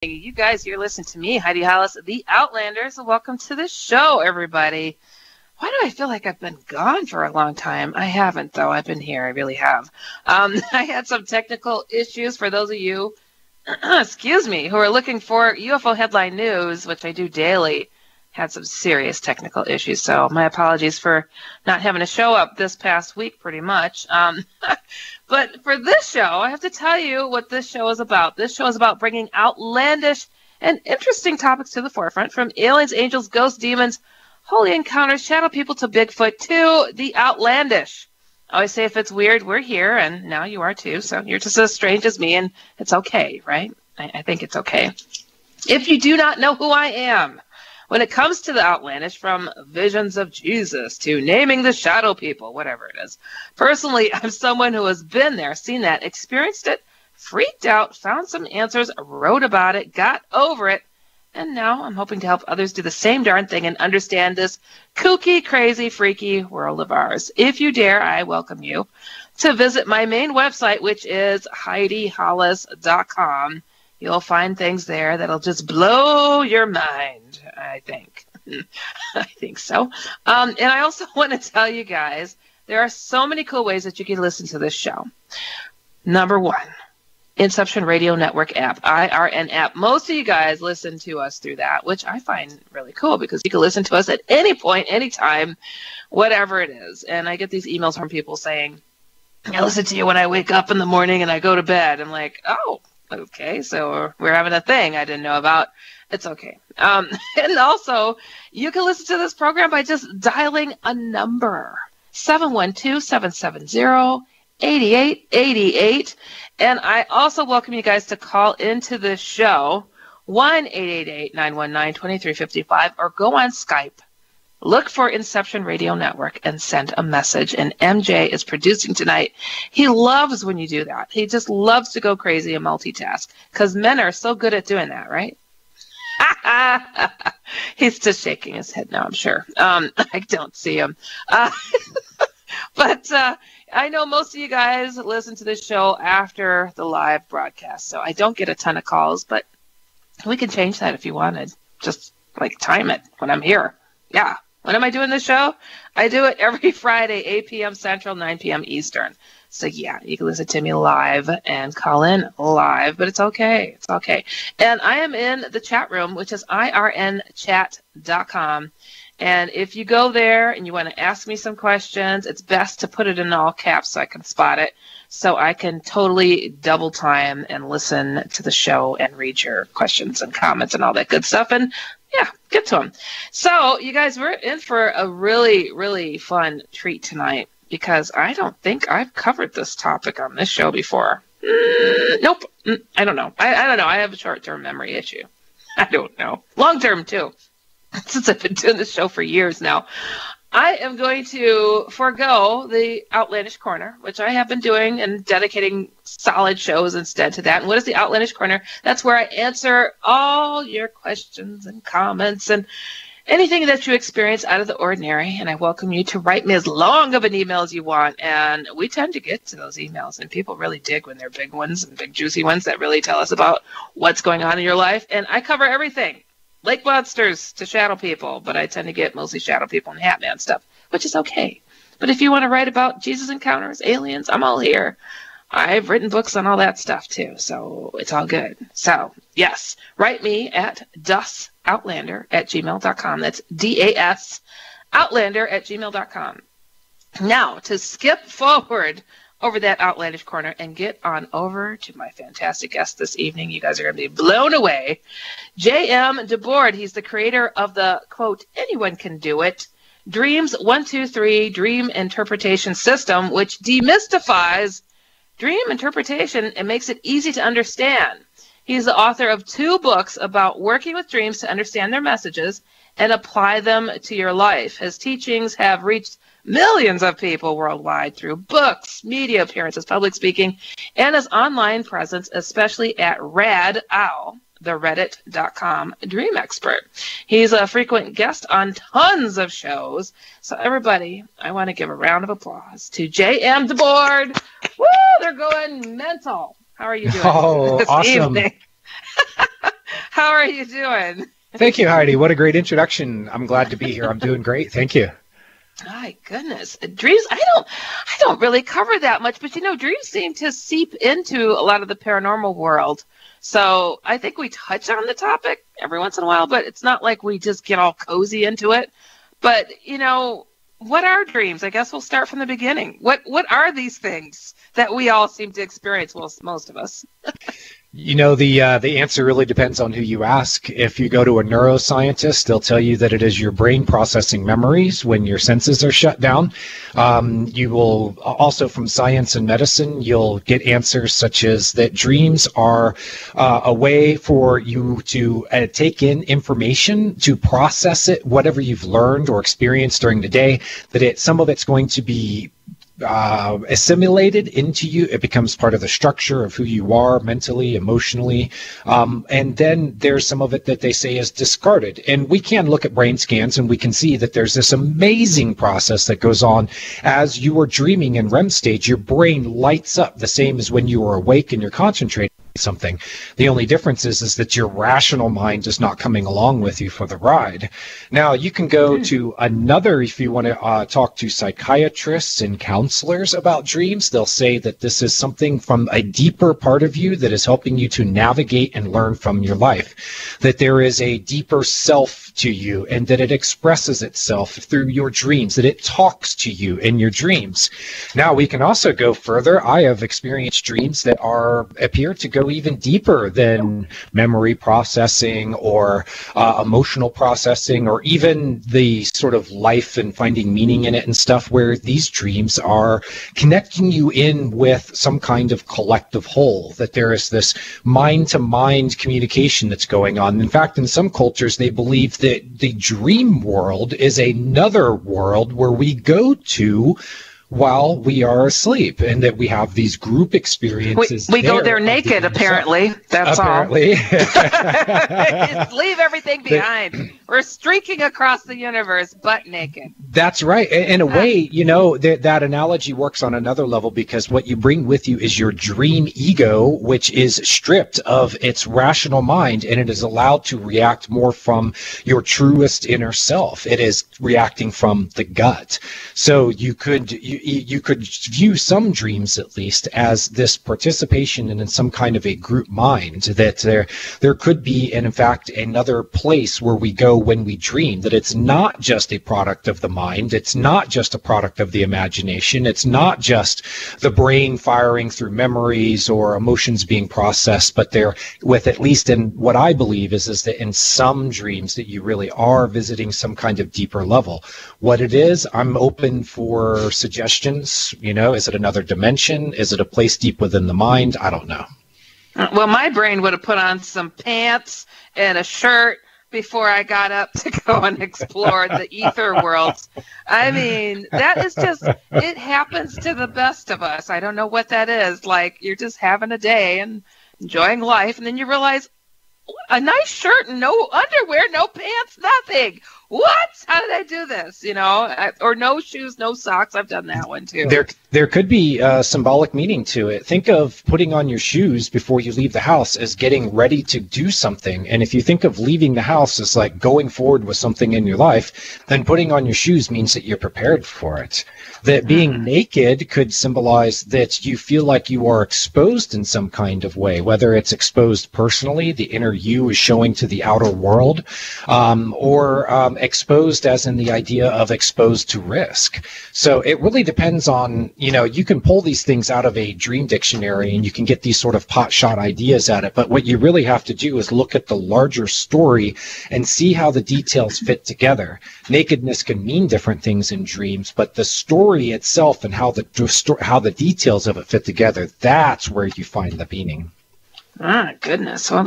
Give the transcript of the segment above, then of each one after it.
You guys, you're listening to me, Heidi Hollis, the Outlander. So welcome to the show, everybody. Why do I feel like I've been gone for a long time? I haven't, though. I've been here. I really have. I had some technical issues for those of you, excuse me, who are looking for UFO headline news, which I do daily. Had some serious technical issues, so my apologies for not having a show up this past week, pretty much. But for this show, I have to tell you what this show is about. This show is about bringing outlandish and interesting topics to the forefront, from aliens, angels, ghosts, demons, holy encounters, shadow people, to Bigfoot, to the outlandish. I always say if it's weird, we're here, and now you are too, so you're just as strange as me, and it's okay, right? I think it's okay. If you do not know who I am, when it comes to the outlandish, from visions of Jesus to naming the shadow people, whatever it is. Personally, I'm someone who has been there, seen that, experienced it, freaked out, found some answers, wrote about it, got over it, and now I'm hoping to help others do the same darn thing and understand this kooky, crazy, freaky world of ours. If you dare, I welcome you to visit my main website, which is HeidiHollis.com. You'll find things there that'll just blow your mind, I think. I think so. And I also want to tell you guys, there are so many cool ways that you can listen to this show. Number one, Inception Radio Network app, IRN app. Most of you guys listen to us through that, which I find really cool because you can listen to us at any point, anytime, whatever it is. And I get these emails from people saying, I listen to you when I wake up in the morning and I go to bed. I'm like, oh, okay, so we're having a thing I didn't know about. It's okay. And also, you can listen to this program by just dialing a number, 712-770-8888. And I also welcome you guys to call into the show, 1-888-919-2355, or go on Skype. Look for Inception Radio Network and send a message. And MJ is producing tonight. He loves when you do that. He just loves to go crazy and multitask because men are so good at doing that, right? He's just shaking his head now, I'm sure. I don't see him. But I know most of you guys listen to this show after the live broadcast, so I don't get a ton of calls, but we can change that if you wanted. Just like time it when I'm here. Yeah. When am I doing this show? I do it every Friday, 8 p.m. Central, 9 p.m. Eastern. So, yeah, you can listen to me live and call in live, but it's okay. It's okay. And I am in the chat room, which is irnchat.com. And if you go there and you want to ask me some questions, it's best to put it in all caps so I can spot it, so I can totally double time and listen to the show and read your questions and comments and all that good stuff. And yeah, get to them. So, you guys, we're in for a really, really fun treat tonight because I don't think I've covered this topic on this show before. Nope. I don't know. I don't know. I have a short-term memory issue. I don't know. Long-term, too, since I've been doing this show for years now. I am going to forego the Outlandish Corner, which I have been doing and dedicating solid shows instead to that. And what is the Outlandish Corner? That's where I answer all your questions and comments and anything that you experience out of the ordinary. And I welcome you to write me as long of an email as you want. And we tend to get to those emails, and people really dig when they're big ones and big juicy ones that really tell us about what's going on in your life. And I cover everything. Lake monsters to shadow people, but I tend to get mostly shadow people and Hat Man stuff, which is okay. But if you want to write about Jesus encounters, aliens, I'm all here. I've written books on all that stuff too, so it's all good. So, yes, write me at dasoutlander@gmail.com. That's DAS outlander@gmail.com. Now, to skip forward over that outlandish corner and get on over to my fantastic guest this evening. You guys are going to be blown away. Jme Debord, he's the creator of the, quote, anyone can do it, Dreams 123 Dream Interpretation System, which demystifies dream interpretation and makes it easy to understand. He's the author of 2 books about working with dreams to understand their messages and apply them to your life. His teachings have reached millions of people worldwide through books, media appearances, public speaking, and his online presence, especially at Rad Owl, the reddit.com dream expert. He's a frequent guest on tons of shows. So everybody, I want to give a round of applause to Jme Debord. Woo, they're going mental. How are you doing this evening? How are you doing? Thank you, Heidi. What a great introduction. I'm glad to be here. I'm doing great. Thank you. My goodness. Dreams, I don't really cover that much, but dreams seem to seep into a lot of the paranormal world. So I think we touch on the topic every once in a while, but it's not like we just get all cozy into it. But, what are dreams? I guess we'll start from the beginning. What are these things that we all seem to experience, well, most of us? The answer really depends on who you ask. If you go to a neuroscientist, they'll tell you that it is your brain processing memories when your senses are shut down. You will also, from science and medicine, you'll get answers such as that dreams are a way for you to take in information, to process it, whatever you've learned or experienced during the day, that some of it's going to be assimilated into you. It becomes part of the structure of who you are mentally, emotionally. And then there's some of it that they say is discarded. And we can look at brain scans and we can see that there's this amazing process that goes on as you are dreaming in REM stage. Your brain lights up the same as when you are awake and you're concentrating something. The only difference is that your rational mind is not coming along with you for the ride. Now, you can go to another, if you want to talk to psychiatrists and counselors about dreams, they'll say that this is something from a deeper part of you that is helping you to navigate and learn from your life, that there is a deeper self to you and that it expresses itself through your dreams, that it talks to you in your dreams. Now, we can also go further. I have experienced dreams that appear to go even deeper than memory processing or emotional processing, or even the sort of life and finding meaning in it and stuff, where these dreams are connecting you in with some kind of collective whole, that there is this mind-to-mind communication that's going on. In fact, in some cultures, they believe that the dream world is another world where we go to while we are asleep, and that we have these group experiences. We go there naked, apparently. That's apparently. All. Leave everything behind. We're streaking across the universe, butt naked. That's right. In a way, that analogy works on another level, because what you bring with you is your dream ego, which is stripped of its rational mind, and it is allowed to react more from your truest inner self. It is reacting from the gut. So you could view some dreams, at least, as this participation in some kind of a group mind, that there could be, and in fact, another place where we go when we dream, that it's not just a product of the mind, it's not just a product of the imagination, it's not just the brain firing through memories or emotions being processed, but there, with at least in what I believe is that in some dreams that you really are visiting some kind of deeper level. What it is, I'm open for suggestions. Is it another dimension? Is it a place deep within the mind? I don't know. Well, my brain would have put on some pants and a shirt before I got up to go and explore the ether worlds. I mean, that is just, it happens to the best of us. I don't know what that is. Like, you're just having a day and enjoying life, and then you realize, a nice shirt and no underwear, no pants, nothing. What? How did I do this? Or no shoes, no socks. I've done that one too. There could be symbolic meaning to it. Think of putting on your shoes before you leave the house as getting ready to do something. And if you think of leaving the house as like going forward with something in your life, then putting on your shoes means that you're prepared for it. That being naked could symbolize that you feel like you are exposed in some kind of way, whether it's exposed personally, the inner you is showing to the outer world, or exposed as in the idea of exposed to risk. So it really depends on, you can pull these things out of a dream dictionary and you can get these sort of pot shot ideas at it. But what you really have to do is look at the larger story and see how the details fit together. Nakedness can mean different things in dreams, but the story itself and how the details of it fit together, that's where you find the meaning. Ah, goodness. Well,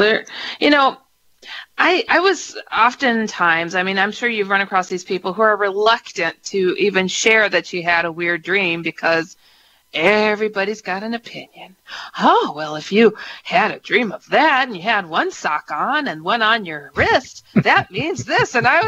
I was oftentimes, I'm sure you've run across these people who are reluctant to even share that you had a weird dream because everybody's got an opinion. Oh, well, if you had a dream of that and you had one sock on and one on your wrist, that means this. And I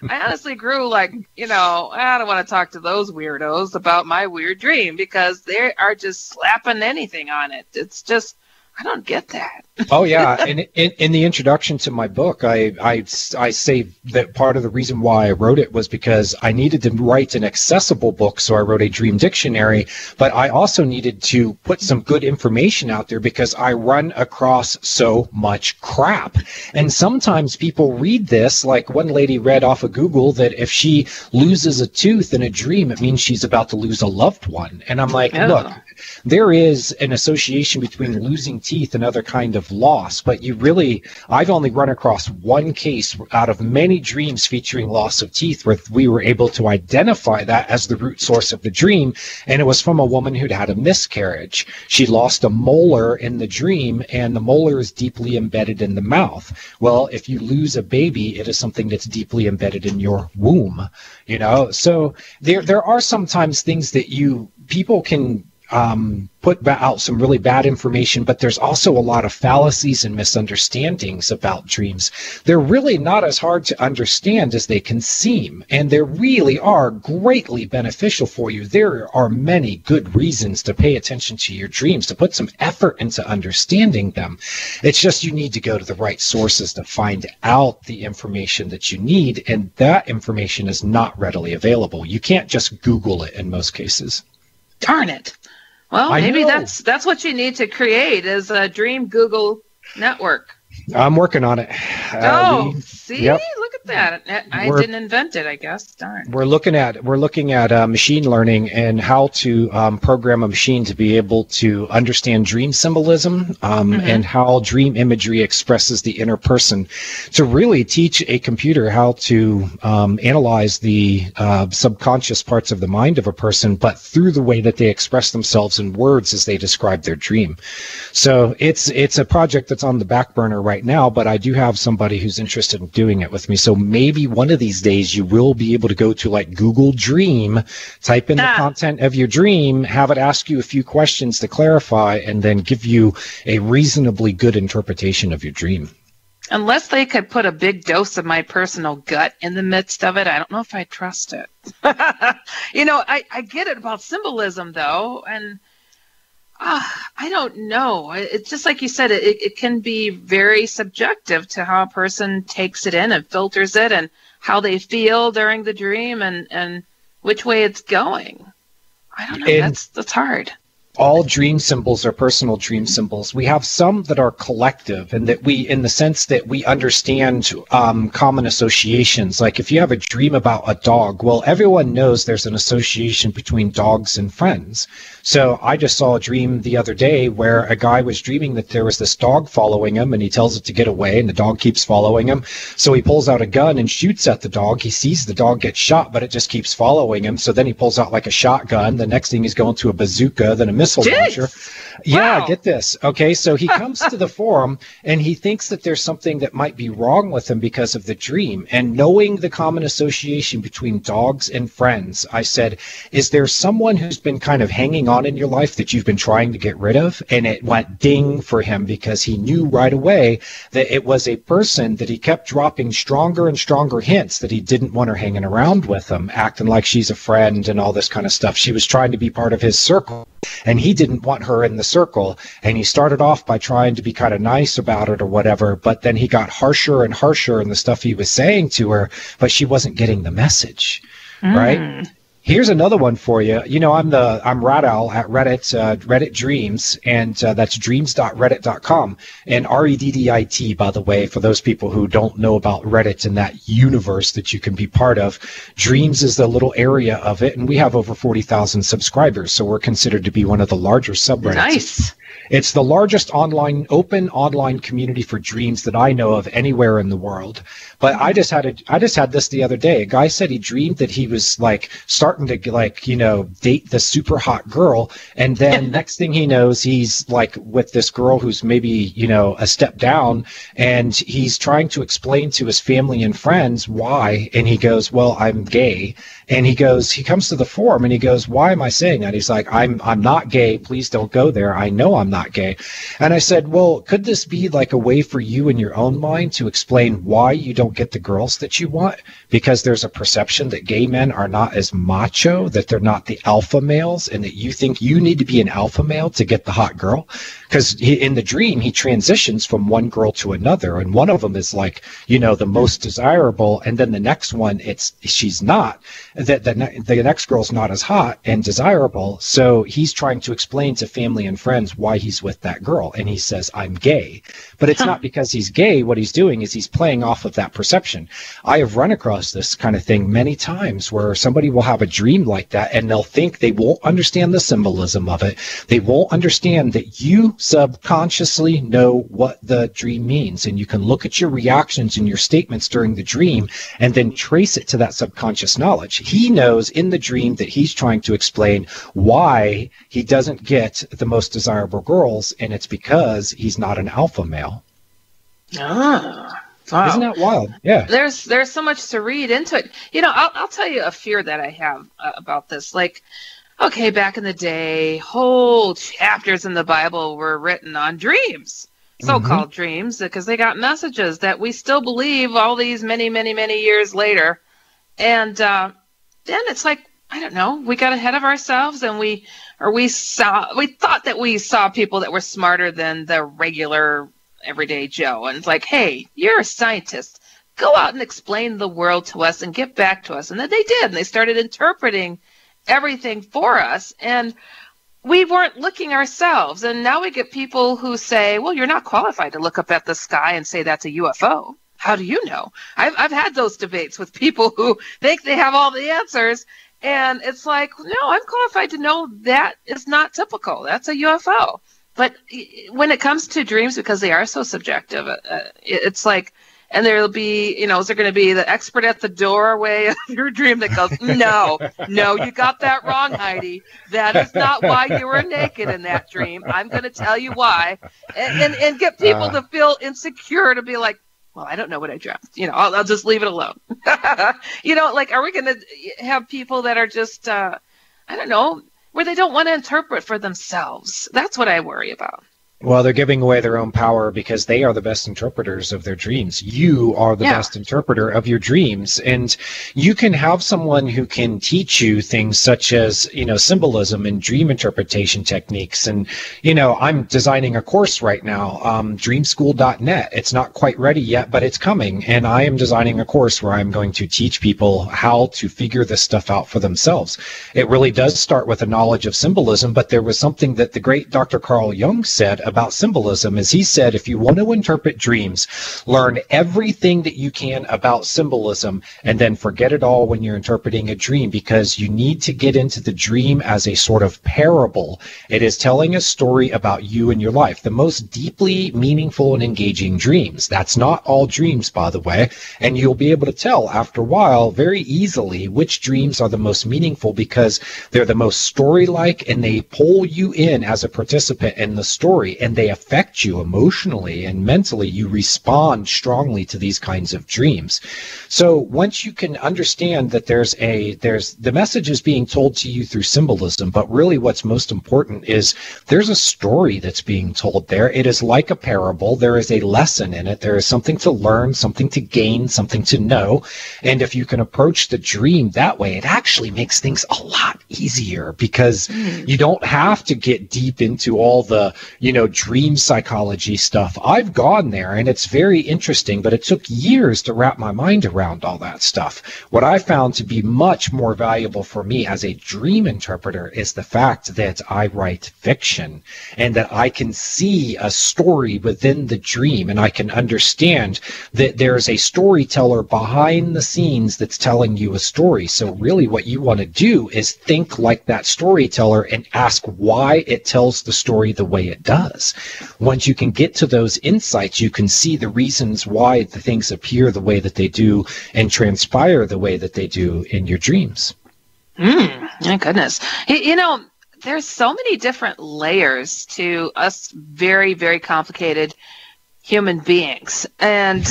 honestly grew like, I don't want to talk to those weirdos about my weird dream because they are just slapping anything on it. It's just I don't get that. Oh yeah, and in the introduction to my book, I say that part of the reason why I wrote it was because I needed to write an accessible book, so I wrote a dream dictionary, but I also needed to put some good information out there because I run across so much crap. And sometimes people read this, like one lady read off of Google that if she loses a tooth in a dream, it means she's about to lose a loved one. And I'm like, look, there is an association between losing teeth and other kind of loss, but I've only run across one case out of many dreams featuring loss of teeth where we were able to identify that as the root source of the dream, and it was from a woman who'd had a miscarriage. She lost a molar in the dream, and the molar is deeply embedded in the mouth. Well, if you lose a baby, it is something that's deeply embedded in your womb, So there are sometimes things that people can put out some really bad information, but there's also a lot of fallacies and misunderstandings about dreams. They're really not as hard to understand as they can seem, and they really are greatly beneficial for you. There are many good reasons to pay attention to your dreams, to put some effort into understanding them. It's just you need to go to the right sources to find out the information that you need, and that information is not readily available. You can't just Google it in most cases. Darn it. Well, maybe that's what you need to create is a dream Google network. I'm working on it. See, look at that. I didn't invent it, I guess. Darn. We're looking at machine learning and how to program a machine to be able to understand dream symbolism and how dream imagery expresses the inner person, to really teach a computer how to analyze the subconscious parts of the mind of a person, but through the way that they express themselves in words as they describe their dream. So it's a project that's on the back burner right now, but I do have somebody who's interested in doing it with me. So maybe one of these days you will be able to go to like Google Dream, type in the content of your dream, have it ask you a few questions to clarify, and then give you a reasonably good interpretation of your dream. Unless they could put a big dose of my personal gut in the midst of it, I don't know if I trust it. I get it about symbolism, though, and I don't know. It's just like you said, it can be very subjective to how a person takes it in and filters it and how they feel during the dream and which way it's going. I don't know. That's hard. All dream symbols are personal dream symbols. We have some that are collective, and that in the sense that we understand common associations. Like if you have a dream about a dog, well, everyone knows there's an association between dogs and friends. So I just saw a dream the other day where a guy was dreaming that there was this dog following him, and he tells it to get away, and the dog keeps following him. So he pulls out a gun and shoots at the dog. He sees the dog get shot, but it just keeps following him. So then he pulls out like a shotgun. The next thing he's going to a bazooka, then a missile launcher. Yeah, wow. Get this. Okay, so he comes to the forum and he thinks that there's something that might be wrong with him because of the dream. And knowing the common association between dogs and friends, I said, is there someone who's been kind of hanging on in your life that you've been trying to get rid of? And it went ding for him because he knew right away that it was a person that he kept dropping stronger and stronger hints that he didn't want her hanging around with him, acting like she's a friend and all this kind of stuff. She was trying to be part of his circle, and he didn't want her in the circle. And he started off by trying to be kind of nice about it or whatever, but then he got harsher and harsher in the stuff he was saying to her, but she wasn't getting the message, right? Here's another one for you. You know, I'm Rat Owl at Reddit, Reddit Dreams, and that's dreams.reddit.com. And REDDIT, by the way, for those people who don't know about Reddit and that universe that you can be part of. Dreams is the little area of it, and we have over 40,000 subscribers, so we're considered to be one of the larger subreddits. Nice. It's the largest open online community for dreams that I know of anywhere in the world. But I just had this the other day. A guy said he dreamed that he was like starting to date the super hot girl, and then next thing he knows, he's like with this girl who's maybe a step down, and he's trying to explain to his family and friends why. And he goes, "Well, I'm gay." And he comes to the forum and he goes, "Why am I saying that?" He's like, "I'm not gay. Please don't go there. I know I'm not gay. And I said, well, could this be like a way for you in your own mind to explain why you don't get the girls that you want? Because there's a perception that gay men are not as macho, that they're not the alpha males, and that you think you need to be an alpha male to get the hot girl. Because in the dream, he transitions from one girl to another, and one of them is like, you know, the most desirable, and then the next one, she's not. The next girl's not as hot and desirable, so he's trying to explain to family and friends why he's with that girl, and he says, I'm gay. But it's not because he's gay. What he's doing is he's playing off of that perception. I have run across this kind of thing many times where somebody will have a dream like that, and they'll think they won't understand the symbolism of it. They won't understand that you subconsciously know what the dream means, and you can look at your reactions and your statements during the dream and then trace it to that subconscious knowledge. He knows in the dream that he's trying to explain why he doesn't get the most desirable girls, and it's because he's not an alpha male. Ah, wow. Isn't that wild? Yeah. There's so much to read into it. You know, I'll tell you a fear that I have about this. Like, okay, back in the day, whole chapters in the Bible were written on dreams, so-called dreams, because they got messages that we still believe all these many, many, many years later. And then it's like, I don't know, we got ahead of ourselves, and we thought that we saw people that were smarter than the regular everyday Joe. And it's like, hey, you're a scientist. Go out and explain the world to us and get back to us. And then they did, and they started interpreting everything for us, and we weren't looking ourselves. And now we get people who say, well, you're not qualified to look up at the sky and say that's a UFO. How do you know? I've had those debates with people who think they have all the answers, and it's like, no, I'm qualified to know that is not typical. That's a UFO. But when it comes to dreams, because they are so subjective, it's like, and there'll be, you know, is there going to be the expert at the doorway of your dream that goes, no, you got that wrong, Heidi. That is not why you were naked in that dream. I'm going to tell you why. And get people to feel insecure, to be like, well, I don't know what I dreamt. You know, I'll just leave it alone. You know, like, are we going to have people that are just, I don't know, where they don't want to interpret for themselves? That's what I worry about. Well, they're giving away their own power because they are the best interpreters of their dreams. You are the best interpreter of your dreams. And you can have someone who can teach you things such as, you know, symbolism and dream interpretation techniques. And, you know, I'm designing a course right now, dreamschool.net. It's not quite ready yet, but it's coming. And I am designing a course where I'm going to teach people how to figure this stuff out for themselves. It really does start with a knowledge of symbolism, but there was something that the great Dr. Carl Jung said about symbolism. Is he said, if you want to interpret dreams, learn everything that you can about symbolism and then forget it all when you're interpreting a dream, because you need to get into the dream as a sort of parable. It is telling a story about you and your life. The most deeply meaningful and engaging dreams. That's not all dreams, by the way, and you'll be able to tell after a while very easily which dreams are the most meaningful, because they're the most story-like and they pull you in as a participant in the story, and they affect you emotionally and mentally. You respond strongly to these kinds of dreams. So once you can understand that there's the message is being told to you through symbolism, but really what's most important is there's a story that's being told there. It is like a parable. There is a lesson in it. There is something to learn, something to gain, something to know. And if you can approach the dream that way, it actually makes things a lot easier, because you don't have to get deep into all the, you know, dream psychology stuff. I've gone there and it's very interesting, but it took years to wrap my mind around all that stuff. What I found to be much more valuable for me as a dream interpreter is the fact that I write fiction and that I can see a story within the dream, and I can understand that there's a storyteller behind the scenes that's telling you a story. So really what you want to do is think like that storyteller and ask why it tells the story the way it does. Once you can get to those insights, you can see the reasons why the things appear the way that they do and transpire the way that they do in your dreams. My goodness. You know, there's so many different layers to us very, very complicated human beings. And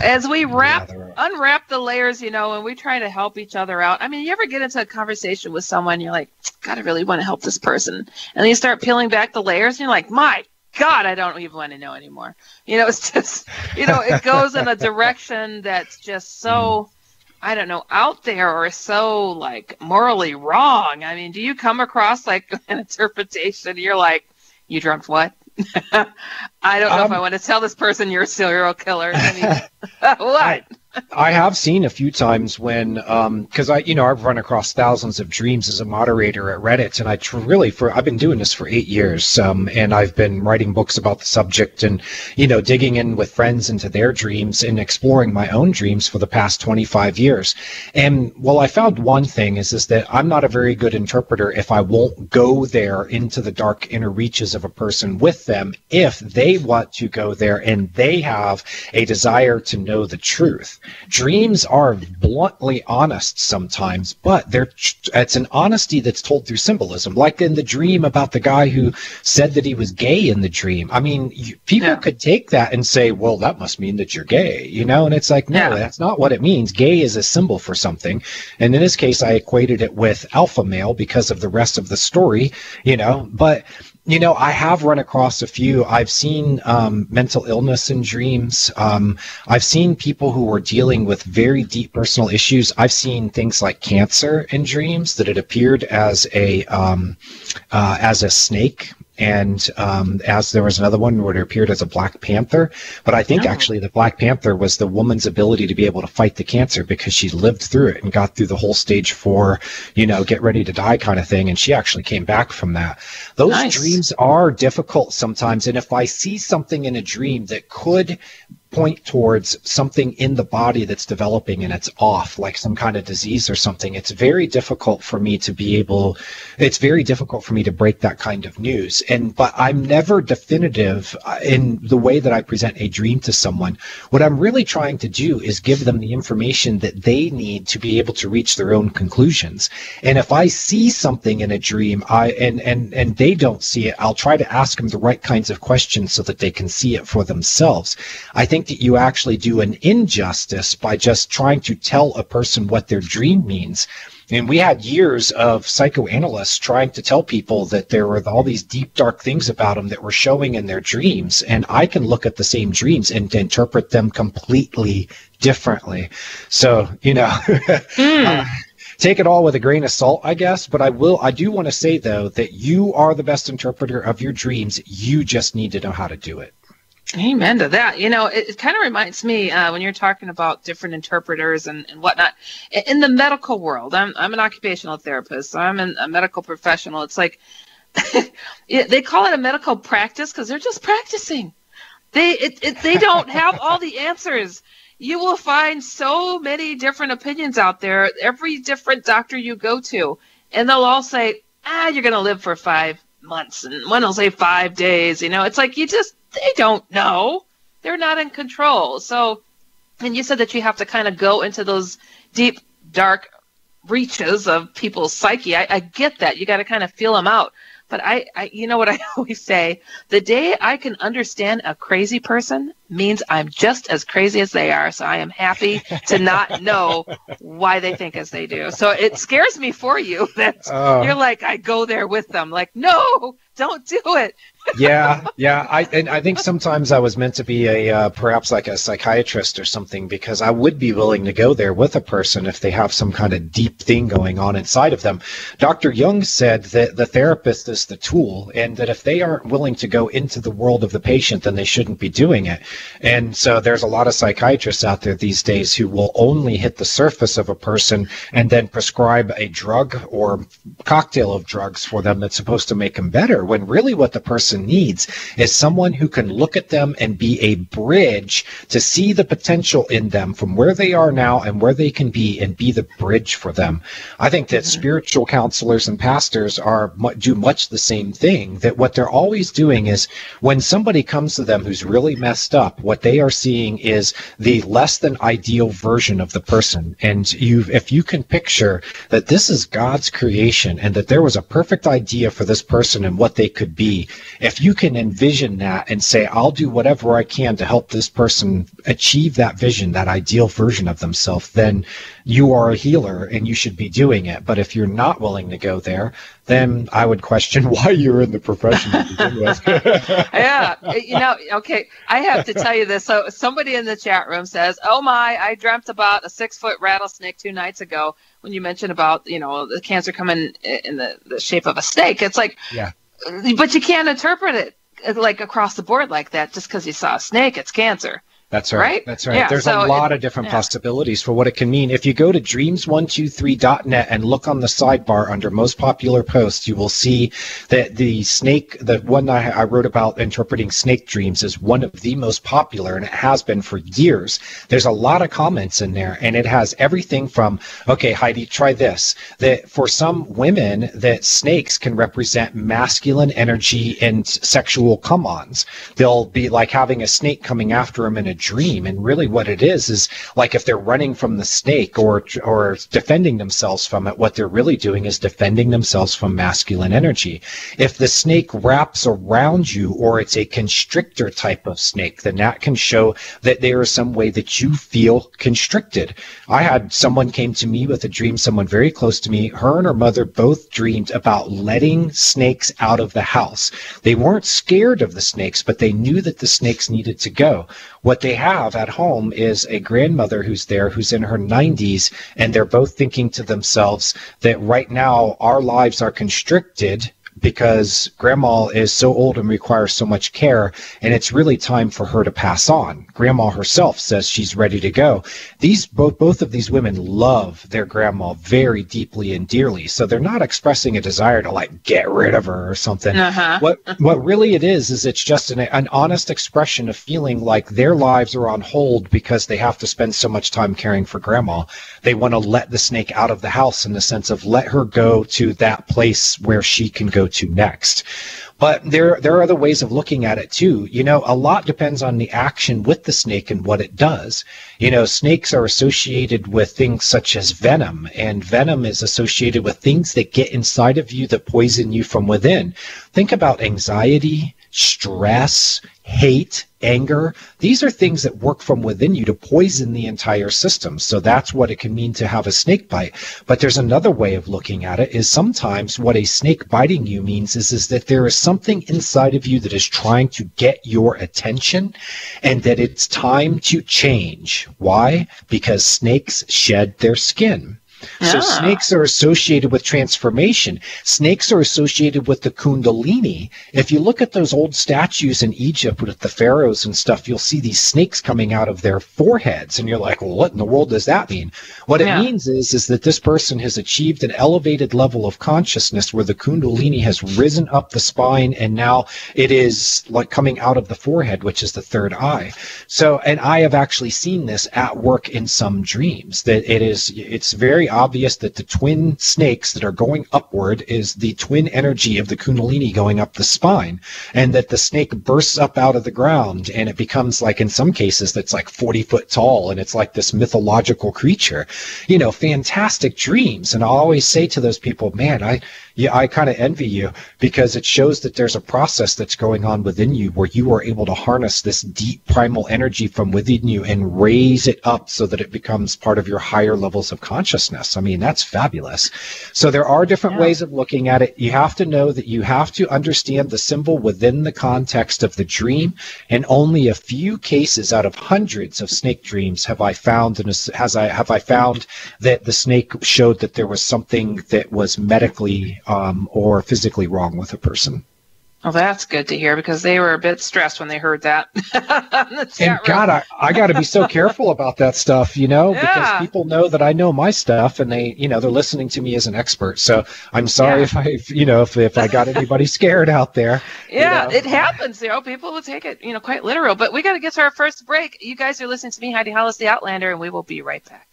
As we unwrap the layers, and we try to help each other out. I mean, you ever get into a conversation with someone, you're like, God, I really want to help this person. And then you start peeling back the layers, and you're like, my God, I don't even want to know anymore. It's just, it goes in a direction that's just so, I don't know, out there or so, like, morally wrong. I mean, do you come across, like, an interpretation, you're like, you dreamt what? I don't know if I want to tell this person you're a serial killer. I mean, what? I have seen a few times when, because I've run across thousands of dreams as a moderator at Reddit, and I've been doing this for 8 years, and I've been writing books about the subject, and digging in with friends into their dreams and exploring my own dreams for the past 25 years. And I found one thing is that I'm not a very good interpreter if I won't go there into the dark inner reaches of a person with them if they want to go there and they have a desire to know the truth. Dreams are bluntly honest sometimes, but it's an honesty that's told through symbolism. Like in the dream about the guy who said that he was gay in the dream. I mean, people could take that and say, well, that must mean that you're gay, and it's like, no, that's not what it means. Gay is a symbol for something. And in this case, I equated it with alpha male because of the rest of the story, but I have run across a few. I've seen mental illness in dreams. I've seen people who were dealing with very deep personal issues. I've seen things like cancer in dreams, that it appeared as a snake. And as there was another one where it appeared as a Black Panther. But I think actually the Black Panther was the woman's ability to be able to fight the cancer because she lived through it and got through the whole stage 4, get ready to die kind of thing. And she actually came back from that. Those dreams are difficult sometimes. And if I see something in a dream that could point towards something in the body that's developing and it's off, like some kind of disease or something, it's very difficult for me to break that kind of news. But I'm never definitive in the way that I present a dream to someone. What I'm really trying to do is give them the information that they need to be able to reach their own conclusions. And if I see something in a dream and they don't see it, I'll try to ask them the right kinds of questions so that they can see it for themselves. I think that you actually do an injustice by just trying to tell a person what their dream means. And we had years of psychoanalysts trying to tell people that there were all these deep, dark things about them that were showing in their dreams. And I can look at the same dreams and interpret them completely differently. So, take it all with a grain of salt, I guess. But I do want to say, though, that you are the best interpreter of your dreams. You just need to know how to do it. Amen to that. It kind of reminds me when you're talking about different interpreters and whatnot. In the medical world, I'm an occupational therapist, so I'm a medical professional. It's like they call it a medical practice because they're just practicing. They don't have all the answers. You will find so many different opinions out there, every different doctor you go to, and they'll all say, you're going to live for 5 months, and one will say 5 days. It's like they don't know. They're not in control. So, and you said that you have to kind of go into those deep, dark reaches of people's psyche. I get that. You got to kind of feel them out. But I what I always say, the day I can understand a crazy person means I'm just as crazy as they are. So I am happy to not know why they think as they do. So it scares me for you that you're like, I go there with them. Like, no, don't do it. Yeah. I think sometimes I was meant to be perhaps like a psychiatrist or something, because I would be willing to go there with a person if they have some kind of deep thing going on inside of them. Dr. Jung said that the therapist is the tool, and that if they aren't willing to go into the world of the patient, then they shouldn't be doing it. And so there's a lot of psychiatrists out there these days who will only hit the surface of a person and then prescribe a drug or cocktail of drugs for them that's supposed to make them better, when really what the person needs is someone who can look at them and be a bridge to see the potential in them from where they are now and where they can be, and be the bridge for them. I think that spiritual counselors and pastors do much the same thing, that what they're always doing is when somebody comes to them who's really messed up, up, what they are seeing is the less than ideal version of the person. And if you can picture that this is God's creation and that there was a perfect idea for this person and what they could be, if you can envision that and say, I'll do whatever I can to help this person achieve that vision, that ideal version of themselves, then you are a healer and you should be doing it. But if you're not willing to go there, then I would question why you're in the profession to begin with. Yeah, okay, I have to tell you this. So somebody in the chat room says, oh my, I dreamt about a 6-foot rattlesnake 2 nights ago when you mentioned about, the cancer coming in the shape of a snake. It's like, yeah, but you can't interpret it like across the board like that. Just because you saw a snake, it's cancer. That's right. That's right. Yeah, There's a lot of different possibilities for what it can mean. If you go to dreams123.net and look on the sidebar under most popular posts, you will see that the snake, the one I wrote about interpreting snake dreams, is one of the most popular, and it has been for years. There's a lot of comments in there, and it has everything from, okay, Heidi, try this, that for some women, that snakes can represent masculine energy and sexual come-ons. They'll be like having a snake coming after them in a dream, and really what it is like if they're running from the snake or defending themselves from it, what they're really doing is defending themselves from masculine energy. If the snake wraps around you or it's a constrictor type of snake, then that can show that there is some way that you feel constricted. I had someone came to me with a dream, someone very close to me, her and her mother both dreamed about letting snakes out of the house. They weren't scared of the snakes, but they knew that the snakes needed to go. What they have at home is a grandmother who's there, who's in her 90s, and they're both thinking to themselves that right now our lives are constricted because grandma is so old and requires so much care, and it's really time for her to pass on. Grandma herself says she's ready to go. Both of these women love their grandma very deeply and dearly, so they're not expressing a desire to like get rid of her or something. What really it is it's just an honest expression of feeling like their lives are on hold because they have to spend so much time caring for grandma. They want to let the snake out of the house in the sense of let her go to that place where she can go to next. But there are other ways of looking at it too. A lot depends on the action with the snake and what it does. Snakes are associated with things such as venom, and venom is associated with things that get inside of you that poison you from within. Think about anxiety, stress, hate, anger. These are things that work from within you to poison the entire system. So that's what it can mean to have a snake bite. But there's another way of looking at it, is sometimes what a snake biting you means is that there is something inside of you that is trying to get your attention and that it's time to change. Why? Because snakes shed their skin. So snakes are associated with transformation. Snakes are associated with the kundalini. If you look at those old statues in Egypt with the pharaohs and stuff, you'll see these snakes coming out of their foreheads. And you're like, well, what in the world does that mean? What it means is that this person has achieved an elevated level of consciousness where the kundalini has risen up the spine, and now it is like coming out of the forehead, which is the third eye. So, and I have actually seen this at work in some dreams, that it's very obvious that the twin snakes that are going upward is the twin energy of the kundalini going up the spine, and that the snake bursts up out of the ground and it becomes like, in some cases, that's like 40 foot tall, and it's like this mythological creature. Fantastic dreams. And I always say to those people, man, I kind of envy you, because it shows that there's a process that's going on within you where you are able to harness this deep primal energy from within you and raise it up so that it becomes part of your higher levels of consciousness. I mean, that's fabulous. So there are different ways of looking at it. You have to know that you have to understand the symbol within the context of the dream, and only a few cases out of hundreds of snake dreams have I found that the snake showed that there was something that was medically or physically wrong with a person. Well, that's good to hear, because they were a bit stressed when they heard that. And God, I got to be so careful about that stuff, because people know that I know my stuff, and they're listening to me as an expert. So I'm sorry if I got anybody scared out there. Yeah, it happens. People will take it, quite literal. But we got to get to our first break. You guys are listening to me, Heidi Hollis, the Outlander, and we will be right back.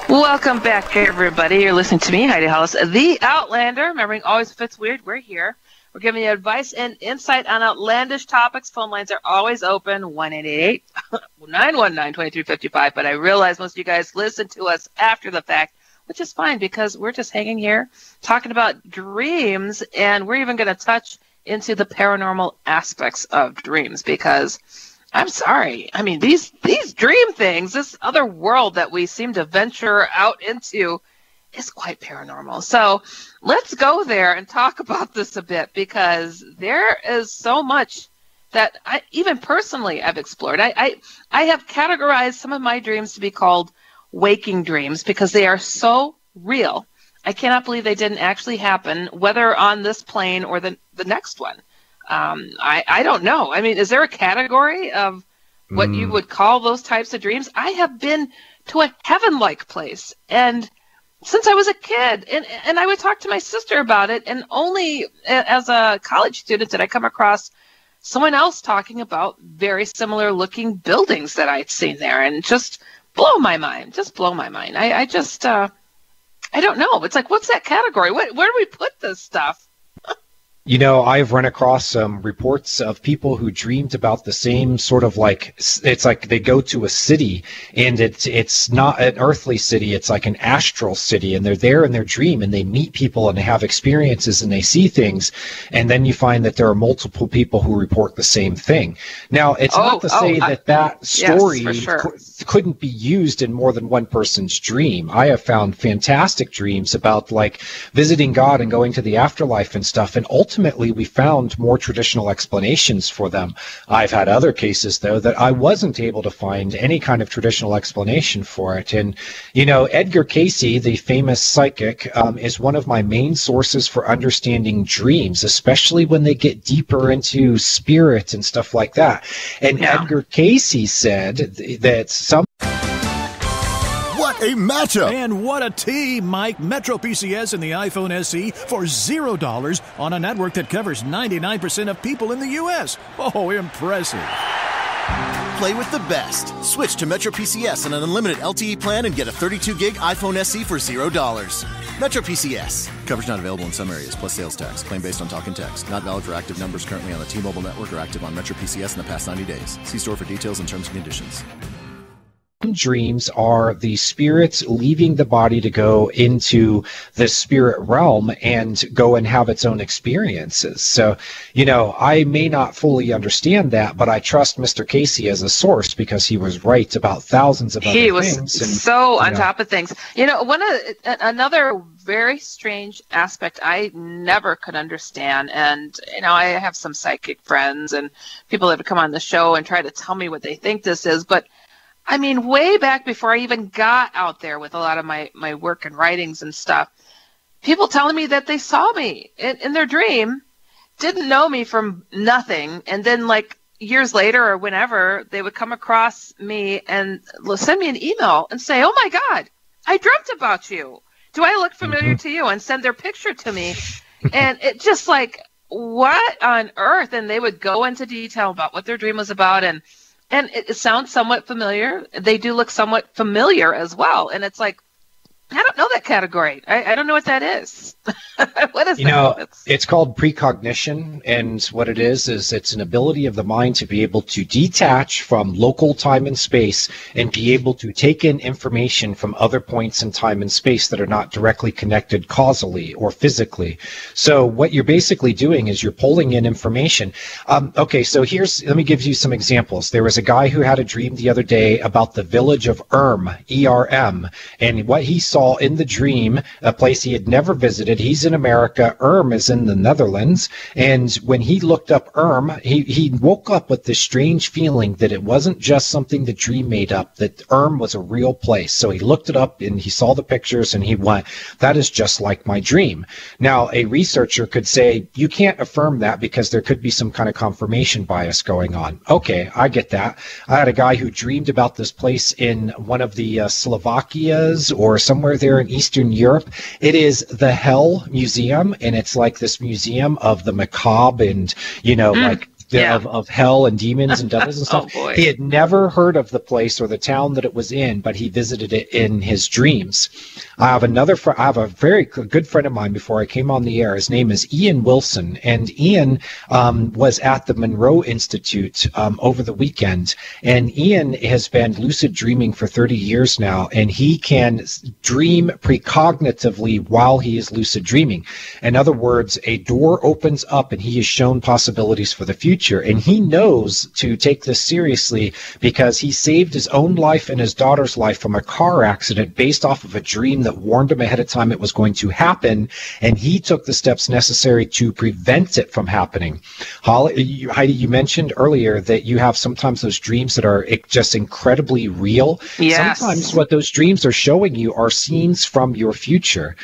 Welcome back, everybody. You're listening to me, Heidi Hollis, the Outlander. Remembering, always if it's weird, we're here. We're giving you advice and insight on outlandish topics. Phone lines are always open, 1-888-919-2355. But I realize most of you guys listen to us after the fact, which is fine because we're just hanging here talking about dreams, and we're even going to touch into the paranormal aspects of dreams because I'm sorry. I mean, these dream things, this other world that we seem to venture out into is quite paranormal. So let's go there and talk about this a bit because there is so much that I, even personally, I've explored. I have categorized some of my dreams to be called waking dreams because they are so real. I cannot believe they didn't actually happen, whether on this plane or the next one. I don't know. I mean, is there a category of what you would call those types of dreams? I have been to a heaven-like place, and since I was a kid, and I would talk to my sister about it, and only as a college student did I come across someone else talking about very similar looking buildings that I'd seen there, and just blow my mind. I just, I don't know. It's like, what's that category? Where do we put this stuff? You know, I've run across some reports of people who dreamed about the same sort of like, it's like they go to a city and it's not an earthly city, it's like an astral city, and they're there in their dream and they meet people and they have experiences and they see things, and then you find that there are multiple people who report the same thing. Now, it's not to say that story couldn't be used in more than one person's dream. I have found fantastic dreams about like visiting God and going to the afterlife and stuff, and ultimately we found more traditional explanations for them. I've had other cases, though, that I wasn't able to find any kind of traditional explanation for it. And, you know, Edgar Cayce, the famous psychic, is one of my main sources for understanding dreams, especially when they get deeper into spirit and stuff like that. And Edgar Cayce said that some... What a matchup! And what a team, Mike. Metro PCS and the iPhone SE for $0 on a network that covers 99% of people in the U.S. Oh, impressive. Play with the best. Switch to Metro PCS on an unlimited LTE plan and get a 32-gig iPhone SE for $0. Metro PCS. Coverage not available in some areas, plus sales tax. Claim based on talk and text. Not valid for active numbers currently on the T-Mobile network or active on Metro PCS in the past 90 days. See store for details and terms and conditions. Dreams are the spirits leaving the body to go into the spirit realm and go and have its own experiences. So, you know, I may not fully understand that, but I trust Mr. Cayce as a source because he was right about thousands of other things. He was so on top of things. You know, another very strange aspect I never could understand, and, you know, I have some psychic friends and people that have come on the show and try to tell me what they think this is, but I mean, way back before I even got out there with a lot of my work and writings and stuff, people telling me that they saw me in their dream, didn't know me from nothing, and then like years later or whenever, they would come across me and send me an email and say, "Oh my God, I dreamt about you. Do I look familiar to you?" and send their picture to me. And it just like, what on earth? And they would go into detail about what their dream was about, and it sounds somewhat familiar. They do look somewhat familiar as well. And it's like, I don't know that category. I don't know what that is. What is that? You know, it's called precognition, and what it is it's an ability of the mind to be able to detach from local time and space and be able to take in information from other points in time and space that are not directly connected causally or physically. So what you're basically doing is you're pulling in information. Okay, so let me give you some examples. There was a guy who had a dream the other day about the village of E-R-M, and what he saw in the dream, a place he had never visited. He's in America. Is in the Netherlands. And when he looked up he woke up with this strange feeling that it wasn't just something the dream made up, that was a real place. So he looked it up and he saw the pictures and he went, that is just like my dream. Now, a researcher could say, you can't affirm that because there could be some kind of confirmation bias going on. Okay, I get that. I had a guy who dreamed about this place in one of the Slovakias or somewhere there in Eastern Europe. It is the Hell Museum, and it's like this museum of the macabre and, you know, like of hell and demons and devils and stuff. Oh, boy. He had never heard of the place or the town that it was in, but he visited it in his dreams. I have a very good friend of mine before I came on the air. His name is Ian Wilson, and Ian was at the Monroe Institute over the weekend. And Ian has been lucid dreaming for 30 years now, and he can dream precognitively while he is lucid dreaming. In other words, a door opens up and he is shown possibilities for the future. And he knows to take this seriously because he saved his own life and his daughter's life from a car accident based off of a dream that warned him ahead of time it was going to happen. And he took the steps necessary to prevent it from happening. Heidi, you mentioned earlier that you have sometimes those dreams that are just incredibly real. Yes. Sometimes what those dreams are showing you are scenes from your future.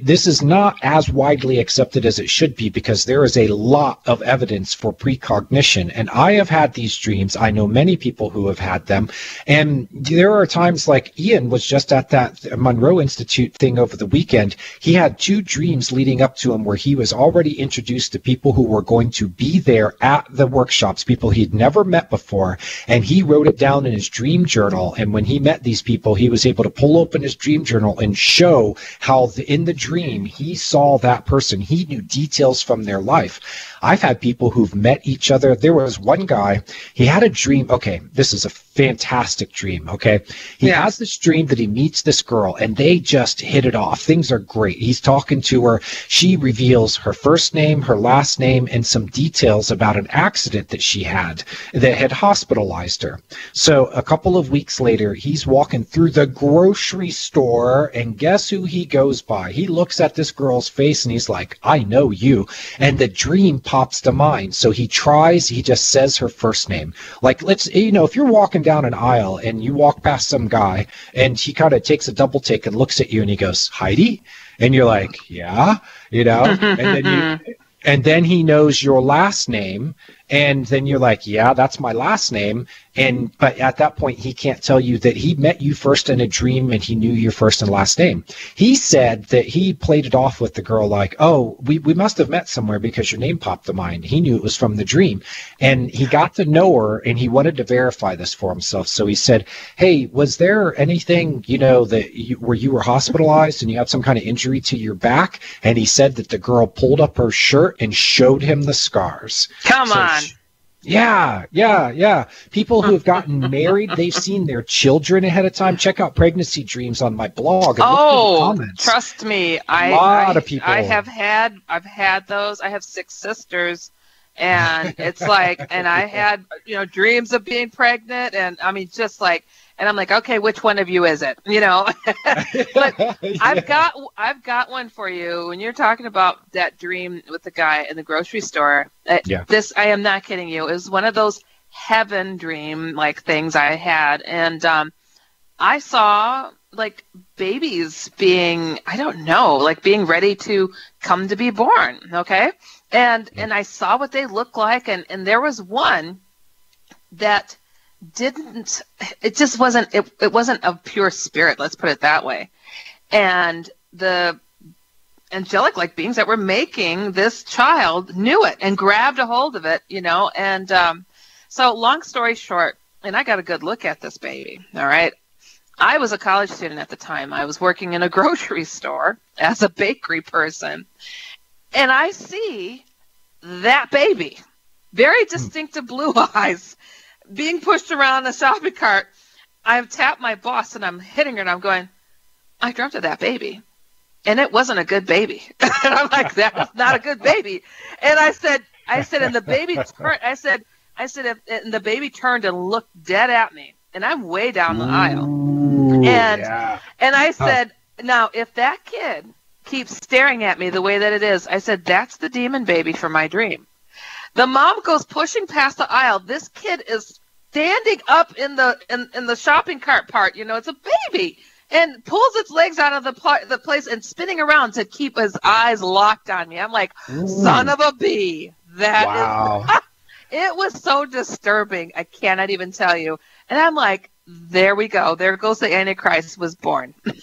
This is not as widely accepted as it should be because there is a lot of evidence for precognition. And I have had these dreams. I know many people who have had them. And there are times like Ian was just at that Monroe Institute thing over the weekend. He had 2 dreams leading up to him where he was already introduced to people who were going to be there at the workshops, people he'd never met before. And he wrote it down in his dream journal. And when he met these people, he was able to pull open his dream journal and show how in the dream he saw that person. He knew details from their life. I've had people who've met each other. There was one guy, he had a dream. Okay, this is a fantastic dream, okay? He has this dream that he meets this girl, and they just hit it off. Things are great. He's talking to her. She reveals her first name, her last name, and some details about an accident that she had that had hospitalized her. So a couple of weeks later, he's walking through the grocery store, and guess who he goes by? He looks at this girl's face, and he's like, I know you. And the dream pops to mind. So he just says her first name. Like, if you're walking down an aisle and you walk past some guy and he kind of takes a double take and looks at you and he goes, Heidi? And you're like, yeah, and then he knows your last name. And then you're like, yeah, that's my last name. But at that point, he can't tell you that he met you first in a dream and he knew your first and last name. He said that he played it off with the girl like, oh, we must have met somewhere because your name popped to mind. He knew it was from the dream. And he got to know her and he wanted to verify this for himself. So he said, hey, was there anything, where you were hospitalized and you had some kind of injury to your back? And he said that the girl pulled up her shirt and showed him the scars. Come on. Yeah. People who have gotten married, they've seen their children ahead of time. Check out Pregnancy Dreams on my blog. And look in the comments. Trust me. A lot of people. I've had those. I have 6 sisters. And it's like, and I had, dreams of being pregnant. And I mean, just like, and I'm like, okay, which one of you is it? But I've got one for you. When you're talking about that dream with the guy in the grocery store, this, I am not kidding you. It was one of those heaven dream like things I had. And I saw like babies being, I don't know, like being ready to come to be born. Okay. And I saw what they looked like. And there was one that it just wasn't, it wasn't of pure spirit, let's put it that way. And the angelic like beings that were making this child knew it and grabbed a hold of it, and so long story short, and I got a good look at this baby. All right. I was a college student at the time. I was working in a grocery store as a bakery person, and I see that baby, very distinctive blue eyes, being pushed around the shopping cart. I've tapped my boss and I'm hitting her and I'm going, I dreamt of that baby. And it wasn't a good baby. And I'm like, that's not a good baby. And I said, and the baby turned, and the baby turned and looked dead at me. And I'm way down the aisle. And I said, now, if that kid keeps staring at me the way that it is, I said, that's the demon baby for my dream. The mom goes pushing past the aisle. This kid is standing up in the shopping cart part. It's a baby, and pulls its legs out of the place and spinning around to keep his eyes locked on me. I'm like, son of a bee. That is. It was so disturbing. I cannot even tell you. And I'm like, there we go. There goes the Antichrist was born. It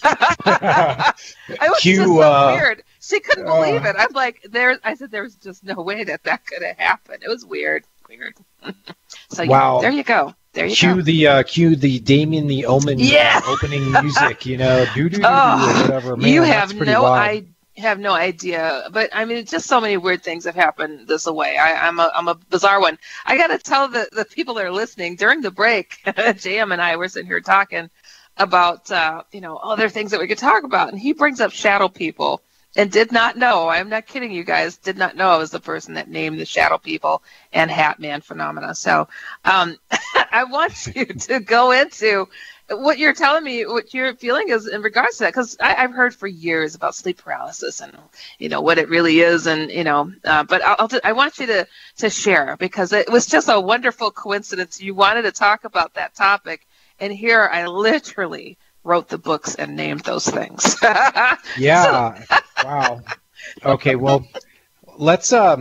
was just so weird. She couldn't believe it. I'm like, I said, there was just no way that could have happened. It was weird. weird. So wow. there you go. There you Cue go. Cue the Damien the Omen opening music, you know, or whatever. Man, you that's pretty wild. have no idea, but I mean, just so many weird things have happened this way. I'm a bizarre one. I got to tell the people that are listening during the break. JM and I were sitting here talking about other things that we could talk about, and he brings up shadow people, and did not know. I'm not kidding you guys. Did not know I was the person that named the shadow people and Hat Man phenomena. So I want you to go into what you're telling me, what your feeling is in regards to that, because I've heard for years about sleep paralysis and what it really is, and but I want you to share, because it was just a wonderful coincidence. You wanted to talk about that topic, and here I literally wrote the books and named those things. Yeah. Wow. Okay. Well, let's, I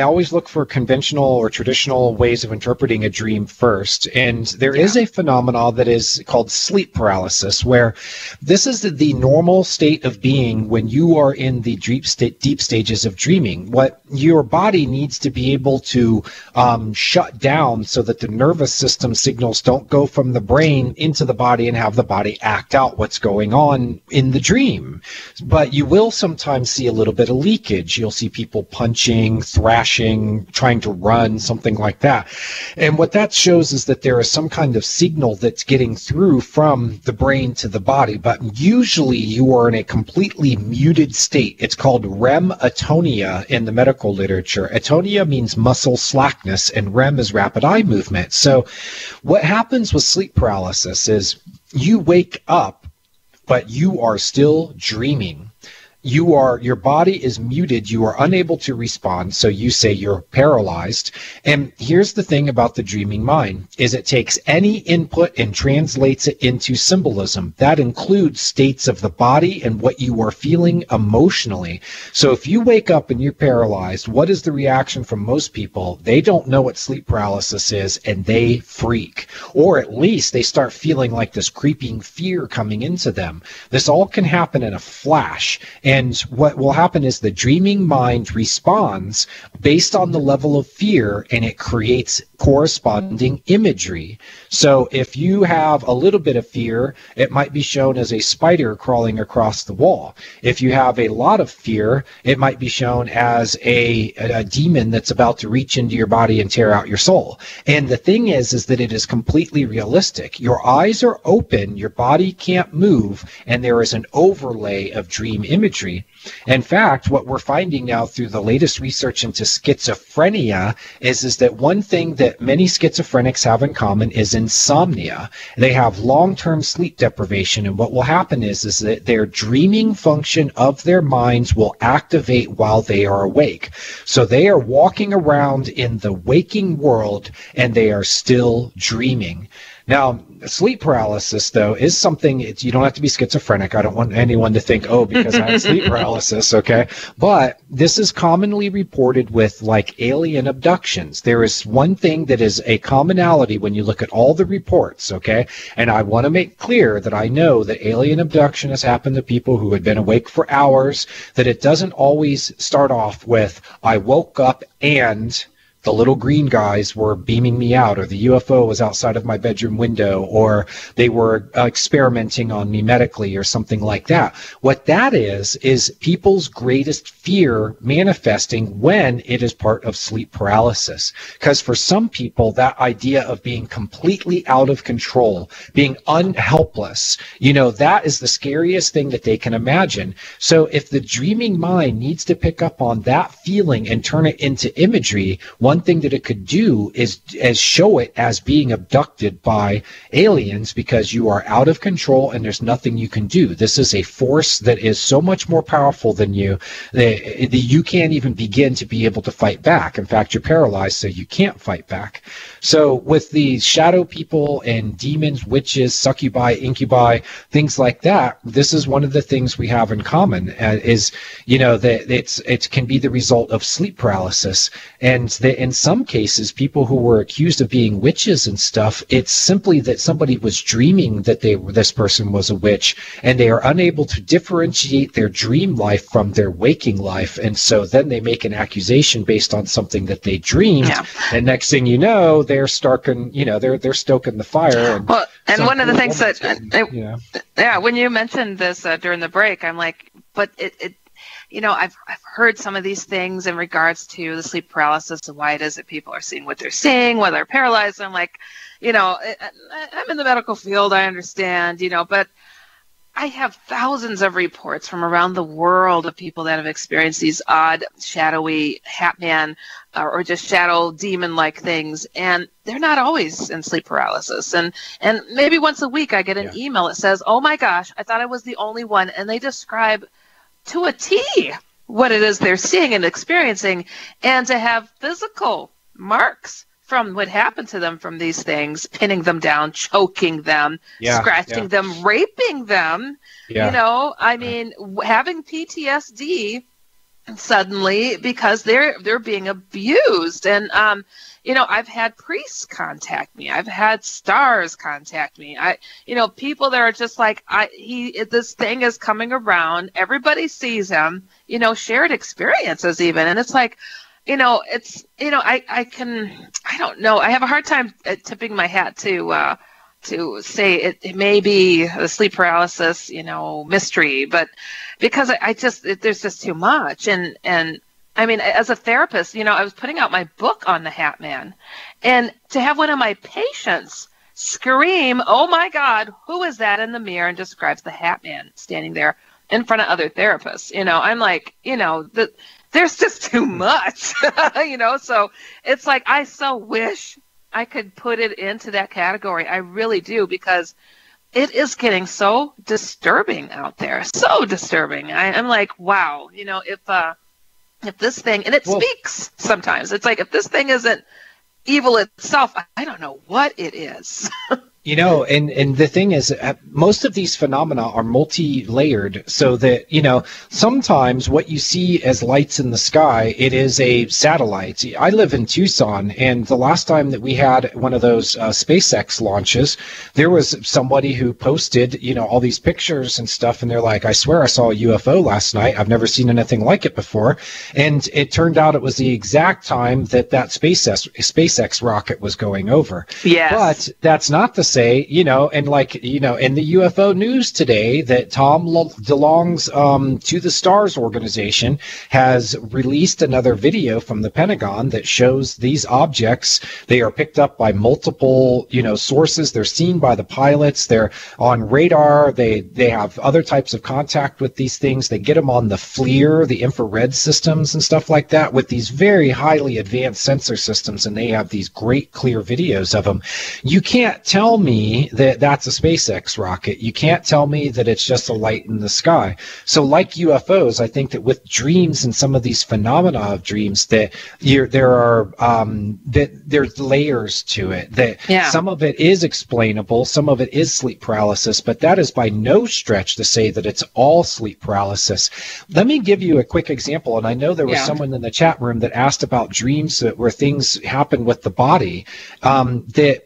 always look for conventional or traditional ways of interpreting a dream first. And there is a phenomenon that is called sleep paralysis, where this is the normal state of being when you are in the deep stages of dreaming. What your body needs to be able to shut down so that the nervous system signals don't go from the brain into the body and have the body act out what's going on in the dream. But you will sometimes see a little bit of leakage. You'll see people punching, thrashing, trying to run, something like that. And what that shows is that there is some kind of signal that's getting through from the brain to the body. But usually you are in a completely muted state. It's called Rem Atonia in the medical literature. Atonia means muscle slackness, and Rem is rapid eye movement. So what happens with sleep paralysis is you wake up, but you are still dreaming. Your body is muted. You are unable to respond. So you say you're paralyzed. And here's the thing about the dreaming mind is it takes any input and translates it into symbolism. That includes states of the body and what you are feeling emotionally. So if you wake up and you're paralyzed, what is the reaction from most people? They don't know what sleep paralysis is, and they freak. Or at least they start feeling like this creeping fear coming into them. This all can happen in a flash. And what will happen is the dreaming mind responds based on the level of fear, and it creates corresponding imagery. So if you have a little bit of fear, it might be shown as a spider crawling across the wall. If you have a lot of fear, it might be shown as a demon that's about to reach into your body and tear out your soul. And the thing is that it is completely realistic. Your eyes are open, your body can't move, and there is an overlay of dream imagery. In fact, what we're finding now through the latest research into schizophrenia is that one thing that many schizophrenics have in common is insomnia. They have long-term sleep deprivation, and what will happen is that their dreaming function of their minds will activate while they are awake. So they are walking around in the waking world, and they are still dreaming. Now, sleep paralysis, though, is something, you don't have to be schizophrenic. I don't want anyone to think, oh, because I have sleep paralysis, okay? But this is commonly reported with, like, alien abductions. There is one thing that is a commonality when you look at all the reports, okay? And I want to make clear that I know that alien abduction has happened to people who had been awake for hours, that it doesn't always start off with, I woke up and the little green guys were beaming me out, or the UFO was outside of my bedroom window, or they were experimenting on me medically, or something like that. What that is people's greatest fear manifesting when it is part of sleep paralysis. Because for some people, that idea of being completely out of control, being unhelpless, that is the scariest thing that they can imagine. So if the dreaming mind needs to pick up on that feeling and turn it into imagery, one thing that it could do is show it as being abducted by aliens, because you are out of control and there's nothing you can do. This is a force that is so much more powerful than you that you can't even begin to be able to fight back. In fact, you're paralyzed, so you can't fight back. So with the shadow people and demons, witches, succubi, incubi, things like that, this is one of the things we have in common, that it can be the result of sleep paralysis. And in some cases, people who were accused of being witches and stuff, it's simply that somebody was dreaming that this person was a witch, and they are unable to differentiate their dream life from their waking life, and so then they make an accusation based on something that they dreamed, and next thing you know, they're stoking the fire. And one of the things that when you mentioned this during the break, I'm like, but it I've heard some of these things in regards to the sleep paralysis and why it is that people are seeing what they're seeing, whether they're paralyzed. I'm like, I'm in the medical field, I understand, but I have thousands of reports from around the world of people that have experienced these odd, shadowy hat man or just shadow demon-like things, and they're not always in sleep paralysis. And maybe once a week I get an email that says, oh my gosh, I thought I was the only one, and they describe to a T what it is they're seeing and experiencing, and to have physical marks from what happened to them from these things, pinning them down, choking them, scratching them, raping them, having PTSD suddenly because they're being abused. And I've had priests contact me. I've had stars contact me. People that are just like, this thing is coming around. Everybody sees him, shared experiences even. And it's like, I don't know. I have a hard time tipping my hat to say it may be the sleep paralysis, mystery, but because there's just too much. And I mean, as a therapist, I was putting out my book on the Hat Man, and to have one of my patients scream, oh my God, who is that in the mirror, and describes the Hat Man standing there in front of other therapists. I'm like, there's just too much, so it's like, I so wish I could put it into that category. I really do, because it is getting so disturbing out there, so disturbing. I'm like, wow, if this thing, and it speaks sometimes, it's like, if this thing isn't evil itself, I don't know what it is. And the thing is, most of these phenomena are multi-layered, so that, sometimes what you see as lights in the sky, it is a satellite. I live in Tucson, and the last time that we had one of those SpaceX launches, there was somebody who posted, all these pictures and stuff, and they're like, I swear I saw a UFO last night. I've never seen anything like it before. And it turned out it was the exact time that SpaceX rocket was going over. Yes. But that's not the say, in the UFO news today, that Tom DeLonge's To the Stars organization has released another video from the Pentagon that shows these objects. They are picked up by multiple, sources. They're seen by the pilots. They're on radar. They have other types of contact with these things. They get them on the FLIR, the infrared systems and stuff like that, with these very highly advanced sensor systems, and they have these great clear videos of them. You can't tell me that that's a SpaceX rocket. You can't tell me that it's just a light in the sky. So like UFOs, I think that with dreams and some of these phenomena of dreams, that there's layers to it. That some of it is explainable, some of it is sleep paralysis, but that is by no stretch to say that it's all sleep paralysis. Let me give you a quick example, and I know there was someone in the chat room that asked about dreams where things happen with the body, that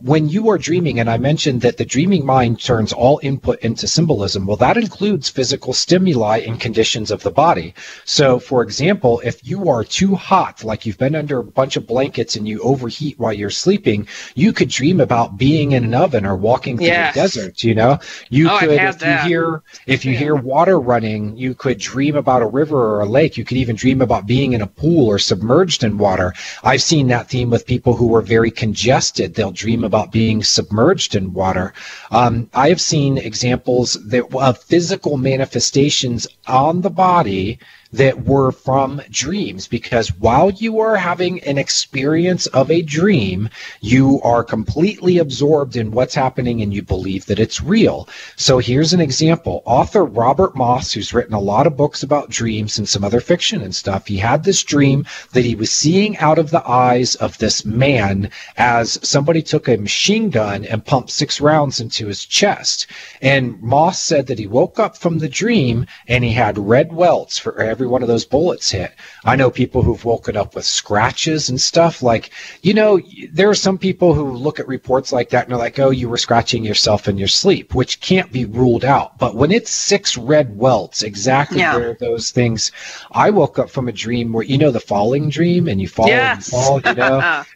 when you are dreaming, and I mentioned that the dreaming mind turns all input into symbolism. Well, that includes physical stimuli and conditions of the body. So, for example, if you are too hot, like you've been under a bunch of blankets and you overheat while you're sleeping, you could dream about being in an oven or walking through the desert. You could, if you hear water running, you could dream about a river or a lake. You could even dream about being in a pool or submerged in water. I've seen that theme with people who were very congested. They'll dream about being submerged in water. I have seen examples of physical manifestations on the body that were from dreams, because while you are having an experience of a dream, you are completely absorbed in what's happening and you believe that it's real. So here's an example. Author Robert Moss, who's written a lot of books about dreams and some other fiction and stuff, he had this dream that he was seeing out of the eyes of this man as somebody took a machine gun and pumped 6 rounds into his chest. And Moss said that he woke up from the dream and he had red welts for every every one of those bullets hit. I know people who've woken up with scratches and stuff. Like, there are some people who look at reports like that and they're like, oh, you were scratching yourself in your sleep, which can't be ruled out. But when it's 6 red welts, exactly where those things, I woke up from a dream where, the falling dream, and you fall and fall,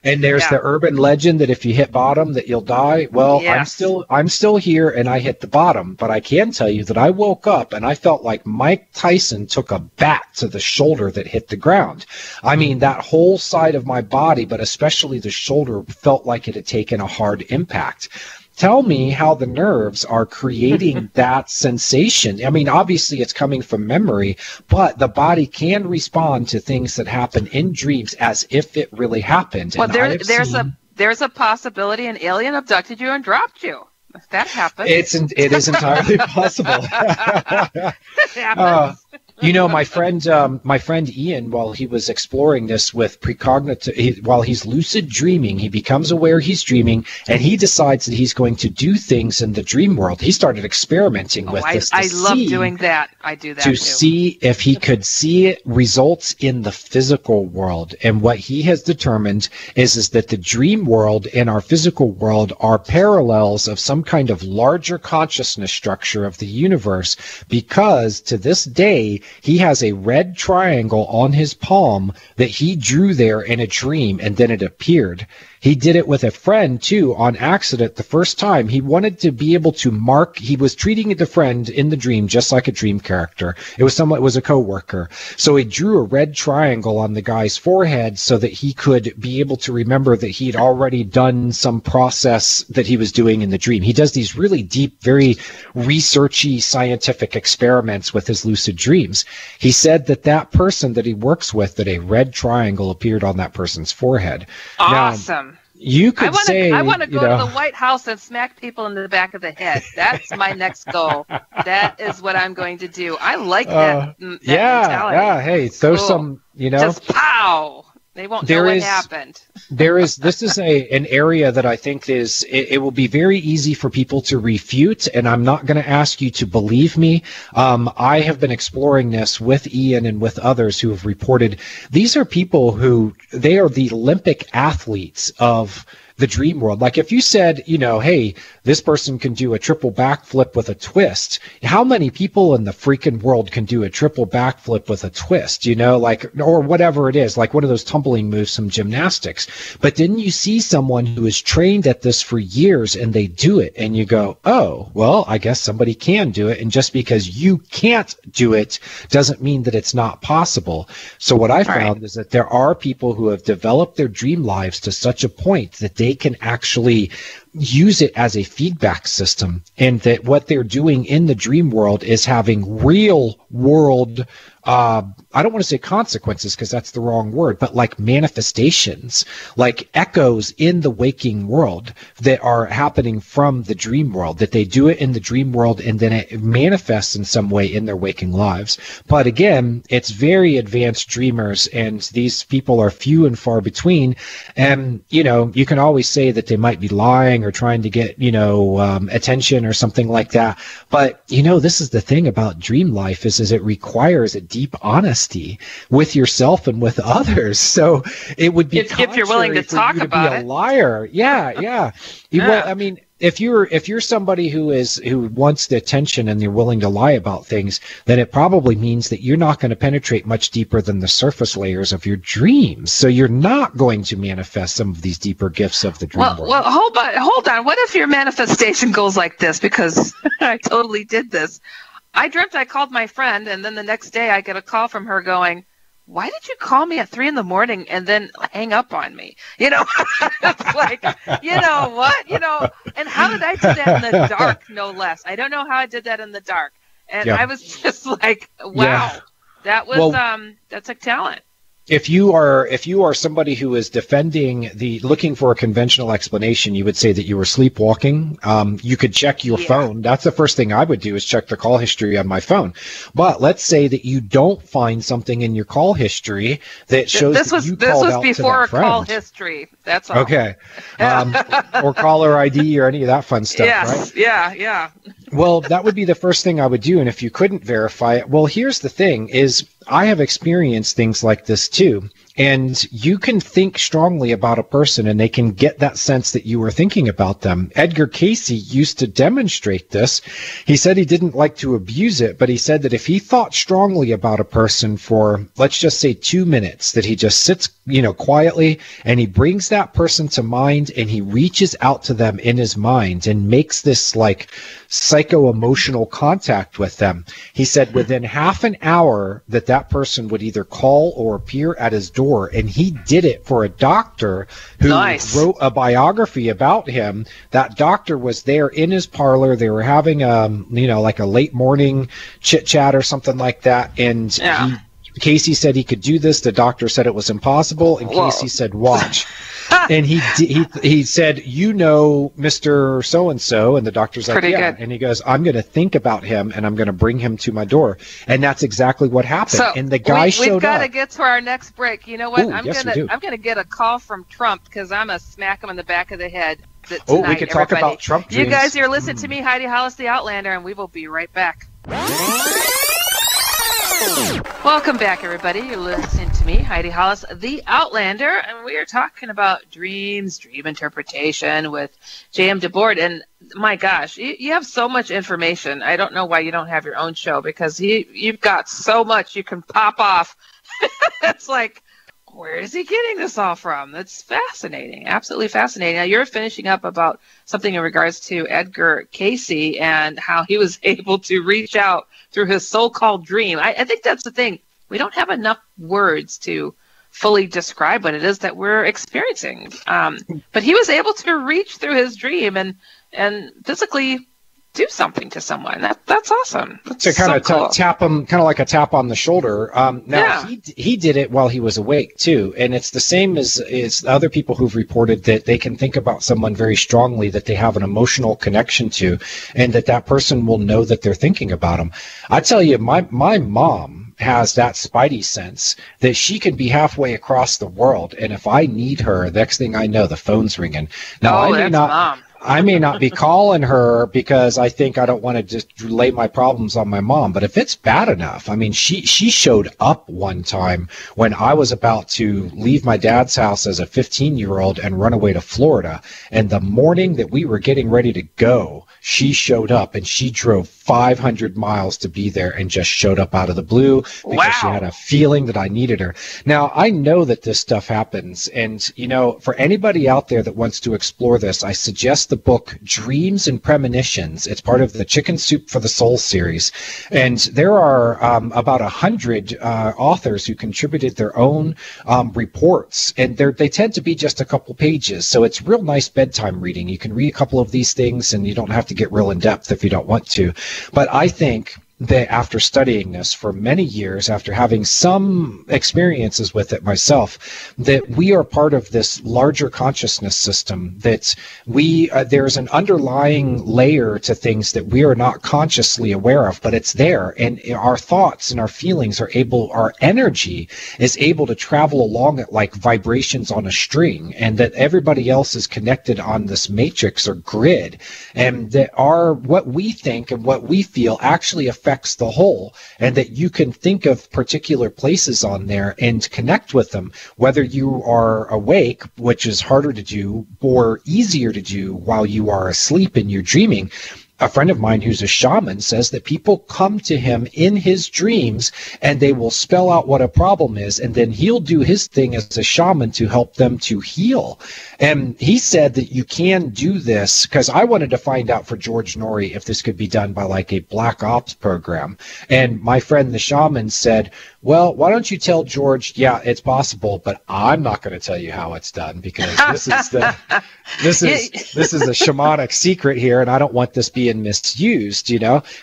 and there's the urban legend that if you hit bottom that you'll die. Well, I'm still here and I hit the bottom, but I can tell you that I woke up and I felt like Mike Tyson took a bat to the shoulder that hit the ground. I mean, that whole side of my body, but especially the shoulder, felt like it had taken a hard impact. Tell me how the nerves are creating that sensation. I mean, obviously it's coming from memory, but the body can respond to things that happen in dreams as if it really happened. Well, there's a possibility an alien abducted you and dropped you. If that happens. It is entirely possible. It happens. My friend Ian, while he was exploring this with while he's lucid dreaming, he becomes aware he's dreaming, and he decides that he's going to do things in the dream world. He started experimenting with this. I love doing that. I do that to too. see if he could see results in the physical world. And what he has determined is that the dream world and our physical world are parallels of some kind of larger consciousness structure of the universe, because to this day, he has a red triangle on his palm that he drew there in a dream, and then it appeared. He did it with a friend, too, on accident the first time. He wanted to be able to mark. He was treating the friend in the dream just like a dream character. It was a coworker. So he drew a red triangle on the guy's forehead so that he could be able to remember that he'd already done some process that he was doing in the dream. He does these really deep, very researchy scientific experiments with his lucid dreams. He said that person that he works with, that a red triangle appeared on that person's forehead. Awesome. Now, you could I want to go to the White House and smack people in the back of the head. That's my next goal. That is what I'm going to do. I like that mentality. Yeah. Hey, throw some, Just pow. They won't know what happened. This is an area that I think it will be very easy for people to refute, and I'm not going to ask you to believe me. I have been exploring this with Ian and with others who have reported. These are people they are the Olympic athletes of the dream world. Like if you said, hey, this person can do a triple backflip with a twist. How many people in the freaking world can do a triple backflip with a twist, or whatever it is, like one of those tumbling moves from gymnastics. But then you see someone who is trained at this for years and they do it and you go, oh, well, I guess somebody can do it. And just because you can't do it doesn't mean that it's not possible. So what I found is that there are people who have developed their dream lives to such a point that they can actually use it as a feedback system, and that what they're doing in the dream world is having real world I don't want to say consequences because that's the wrong word, but like manifestations, like echoes in the waking world that are happening from the dream world, that they do it in the dream world and then it manifests in some way in their waking lives. But again, it's very advanced dreamers, and these people are few and far between. And, you can always say that they might be lying or trying to get, attention or something like that. But, this is the thing about dream life is it requires a deep honesty with yourself and with others. So it would be if you're willing to talk about it. A liar. Yeah. Well, I mean, if you're somebody who wants the attention and you're willing to lie about things, then it probably means that you're not going to penetrate much deeper than the surface layers of your dreams. So you're not going to manifest some of these deeper gifts of the dream world. Well, hold on. What if your manifestation goes like this? Because I totally did this. I dreamt I called my friend, and then the next day I get a call from her going, why did you call me at 3 a.m. and then hang up on me? It's like, what? And how did I do that in the dark, no less? I don't know how I did that in the dark. And I was just like, wow, that was, that's a talent. If you are somebody who is looking for a conventional explanation, you would say that you were sleepwalking. You could check your phone. That's the first thing I would do, is check the call history on my phone. But let's say that you don't find something in your call history that shows this was before a call history. That's all. Okay. Or caller ID or any of that fun stuff, right? Yeah. Well, that would be the first thing I would do. And if you couldn't verify it, well, here's the thing is, I have experienced things like this too. And you can think strongly about a person and they can get that sense that you were thinking about them. Edgar Cayce used to demonstrate this. He said he didn't like to abuse it, but he said that if he thought strongly about a person for, let's just say 2 minutes, that he just sits, quietly and he brings that person to mind and he reaches out to them in his mind and makes this like psycho-emotional contact with them. He said within half an hour that person would either call or appear at his door. And he did it for a doctor who wrote a biography about him. That doctor was there in his parlor. They were having like a late morning chit chat or something like that. And Casey said he could do this. The doctor said it was impossible. And Casey said, watch. And he said, Mr. So-and-so, and the doctor's like, yeah. Good. And he goes, I'm going to think about him, and I'm going to bring him to my door. And that's exactly what happened. So and the guy showed up. We've got to get to our next break. You know what? I'm going to get a call from Trump because I'm going to smack him in the back of the head tonight, we could talk about Trump dreams. You guys, you're listening to me, Heidi Hollis, the Outlander, and we will be right back. Welcome back, everybody. You're listening to me, Heidi Hollis, the Outlander, and we are talking about dreams, dream interpretation with Jme Debord. And my gosh, you have so much information. I don't know why you don't have your own show because you've got so much you can pop off. It's like, where is he getting this all from? That's fascinating, absolutely fascinating. Now, you're finishing up about something in regards to Edgar Cayce and how he was able to reach out through his so-called dream. I think that's the thing. We don't have enough words to fully describe what it is that we're experiencing. But he was able to reach through his dream and physically do something to someone. That's awesome. That's to kind of cool. Tap him, kind of like a tap on the shoulder. He did it while he was awake too, and it's the same as other people who've reported that they can think about someone very strongly that they have an emotional connection to, and that person will know that they're thinking about them. I tell you, my mom has that spidey sense that she can be halfway across the world, and if I need her, the next thing I know, the phone's ringing. Now, I may not be calling her because I think I don't want to just lay my problems on my mom. But if it's bad enough, I mean, she showed up one time when I was about to leave my dad's house as a 15-year-old and run away to Florida. And the morning that we were getting ready to go, she showed up and she drove 500 miles to be there and just showed up out of the blue because she had a feeling that I needed her. Now, I know that this stuff happens. And, for anybody out there that wants to explore this, I suggest the book Dreams and Premonitions. It's part of the Chicken Soup for the Soul series. And there are about 100 authors who contributed their own reports. And they tend to be just a couple pages. So it's real nice bedtime reading. You can read a couple of these things and you don't have to get real in depth if you don't want to. But I think that after studying this for many years, after having some experiences with it myself, that we are part of this larger consciousness system, that there's an underlying layer to things that we are not consciously aware of, but it's there. And our thoughts and our feelings our energy is able to travel along it like vibrations on a string, and that everybody else is connected on this matrix or grid, and that what we think and what we feel actually affects the whole, and that you can think of particular places on there and connect with them, whether you are awake, which is harder to do, or easier to do while you are asleep and you're dreaming. A friend of mine who's a shaman says that people come to him in his dreams and they will spell out what a problem is, and then he'll do his thing as a shaman to help them to heal. And he said that you can do this because I wanted to find out for George Noory if this could be done by like a black ops program. And my friend, the shaman, said, well, why don't you tell George, yeah, it's possible, but I'm not going to tell you how it's done because this is a shamanic secret here, and I don't want this being misused,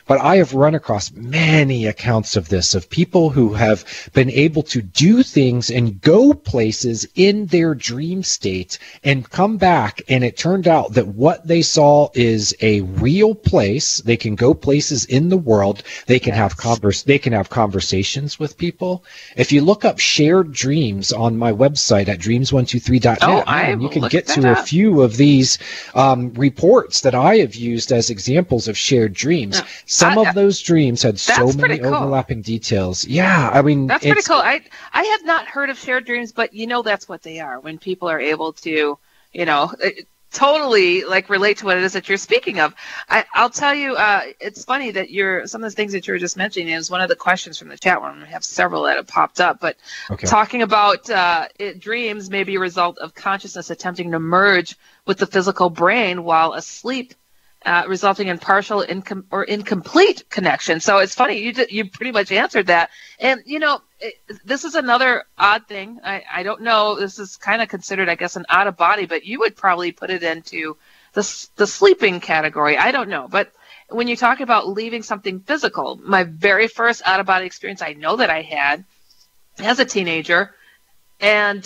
But I have run across many accounts of this, of people who have been able to do things and go places in their dream state and come back, and it turned out that what they saw is a real place. They can go places in the world. They can have conversations with people. people. If you look up shared dreams on my website at dreams123.net, you can get to a few of these reports that I have used as examples of shared dreams. Some of those dreams had so many overlapping details. Yeah, I mean, that's pretty cool. I have not heard of shared dreams, but that's what they are, when people are able to, totally like relate to what it is that you're speaking of. I'll tell you, it's funny that some of the things that you were just mentioning is one of the questions from the chat room. We have several that have popped up, but talking about dreams may be a result of consciousness attempting to merge with the physical brain while asleep, resulting in partial or incomplete connection. So it's funny, you pretty much answered that. And, this is another odd thing. I don't know, this is kind of considered, I guess, an out-of-body, but you would probably put it into the sleeping category. I don't know. But when you talk about leaving something physical, my very first out-of-body experience I know that I had as a teenager, and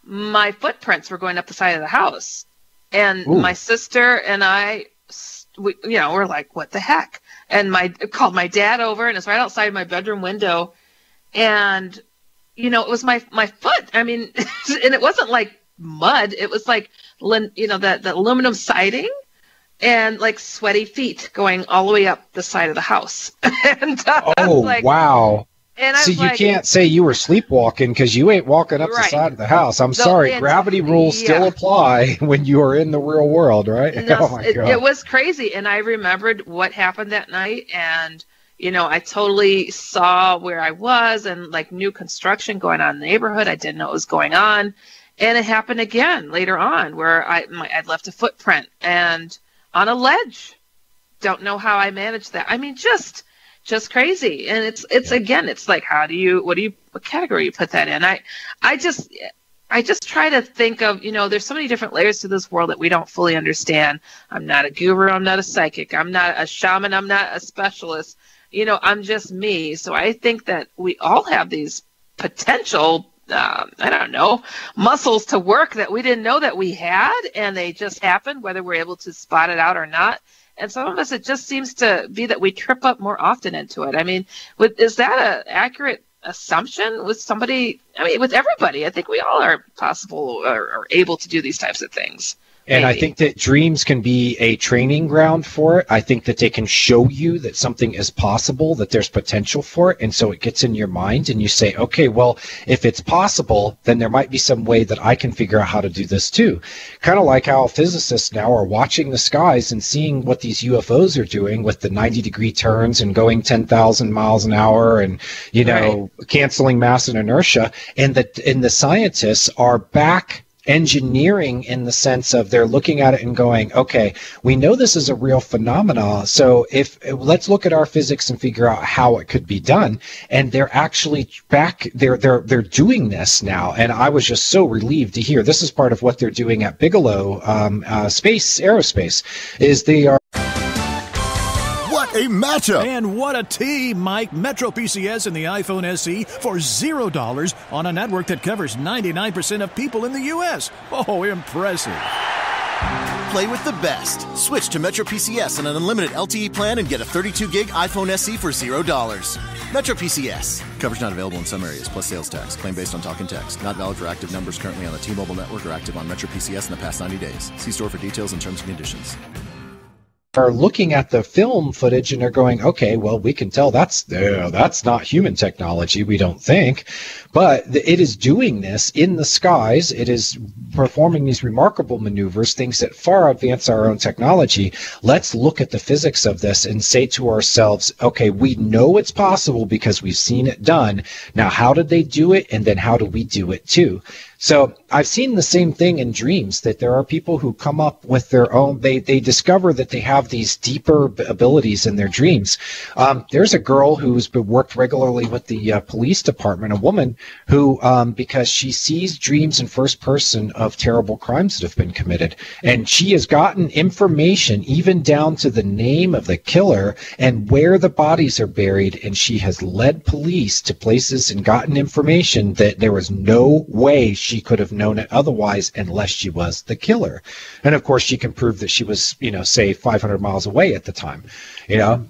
my footprints were going up the side of the house. And my sister and I, we're like, what the heck? And called my dad over, and it's right outside my bedroom window. And, it was my foot. I mean, and it wasn't like mud. It was like, the aluminum siding and like sweaty feet going all the way up the side of the house. And wow. And so you can't say you were sleepwalking because you ain't walking up the side of the house. I'm sorry, gravity rules still apply when you are in the real world, right? No, oh my God. It was crazy, and I remembered what happened that night, and I totally saw where I was, and like new construction going on in the neighborhood. I didn't know what was going on, and it happened again later on where I'd left a footprint and on a ledge. Don't know how I managed that. I mean, just crazy. And it's again, it's like, what category you put that in? I just try to think of, there's so many different layers to this world that we don't fully understand. I'm not a guru. I'm not a psychic. I'm not a shaman. I'm not a specialist. I'm just me. So I think that we all have these potential, muscles to work that we didn't know that we had, and they just happened, whether we're able to spot it out or not. And some of us, it just seems to be that we trip up more often into it. I mean, is that an accurate assumption with somebody? I mean, with everybody, I think we all are possible or able to do these types of things. And maybe. I think that dreams can be a training ground for it. I think that they can show you that something is possible, that there's potential for it. And so it gets in your mind and you say, okay, well, if it's possible, then there might be some way that I can figure out how to do this too. Kind of like how physicists now are watching the skies and seeing what these UFOs are doing with the 90-degree turns and going 10,000 miles an hour and, canceling mass and inertia. And the scientists are back engineering in the sense of they're looking at it and going, okay, we know this is a real phenomena, so let's look at our physics and figure out how it could be done. And they're actually back, they're doing this now, and I was just so relieved to hear this is part of what they're doing at Bigelow Aerospace, is they are. What a matchup! And what a team, Mike. Metro PCS and the iPhone SE for $0 on a network that covers 99% of people in the U.S. Oh, impressive. Play with the best. Switch to Metro PCS and an unlimited LTE plan and get a 32-gig iPhone SE for $0. Metro PCS. Coverage not available in some areas, plus sales tax. Claim based on talk and text. Not valid for active numbers currently on the T-Mobile network or active on Metro PCS in the past 90 days. See store for details and terms and conditions. Are looking at the film footage and they're going, okay, well, we can tell that's not human technology, we don't think, but it is doing this in the skies. It is performing these remarkable maneuvers, things that far advance our own technology. Let's look at the physics of this and say to ourselves, okay, we know it's possible because we've seen it done. Now, how did they do it? And then how do we do it too? So I've seen the same thing in dreams, that there are people who come up with their own, they discover that they have these deeper abilities in their dreams. There's a girl who's worked regularly with the police department, a woman who, because she sees dreams in first person of terrible crimes that have been committed, and she has gotten information even down to the name of the killer and where the bodies are buried, and she has led police to places and gotten information that there was no way she could have known it otherwise unless she was the killer. And of course, she can prove that she was, say 500 miles away at the time,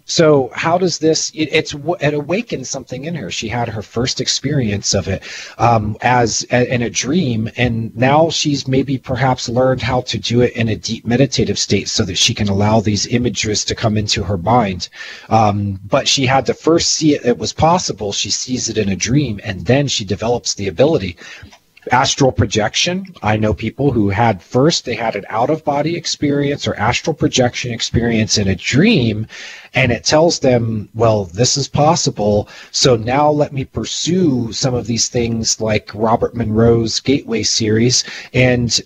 So how does this, it awakens something in her. She had her first experience of it in a dream, and now she's maybe perhaps learned how to do it in a deep meditative state so that she can allow these images to come into her mind. But she had to first see it was possible. She sees it in a dream, and then she develops the ability. Astral projection. I know people who they had an out-of-body experience or astral projection experience in a dream, and it tells them, well, this is possible, so now let me pursue some of these things like Robert Monroe's Gateway series and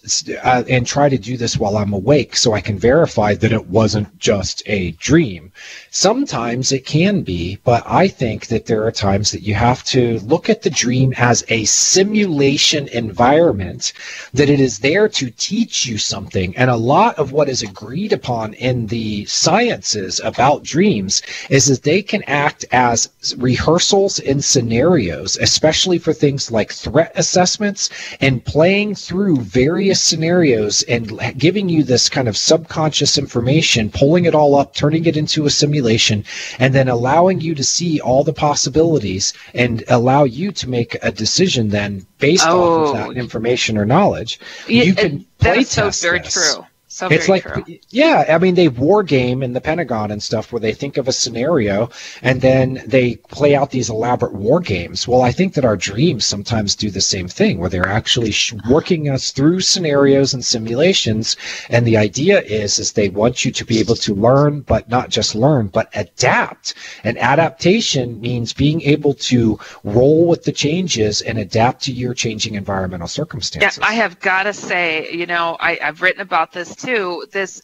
try to do this while I'm awake so I can verify that it wasn't just a dream. Sometimes it can be, but I think that there are times that you have to look at the dream as a simulation environment, that it is there to teach you something. And a lot of what is agreed upon in the sciences about dreams is that they can act as rehearsals in scenarios, especially for things like threat assessments and playing through various scenarios and giving you this kind of subconscious information, pulling it all up, turning it into a simulation, and then allowing you to see all the possibilities and allow you to make a decision then based off of that information or knowledge. You can play test this. Very true. So it's very like, true. Yeah, I mean, they war game in the Pentagon and stuff where they think of a scenario and then they play out these elaborate war games. Well, I think that our dreams sometimes do the same thing, where they're actually working us through scenarios and simulations. And the idea is they want you to be able to learn, but not just learn, but adapt. And adaptation means being able to roll with the changes and adapt to your changing environmental circumstances. Yeah, I have got to say, I've written about this too, this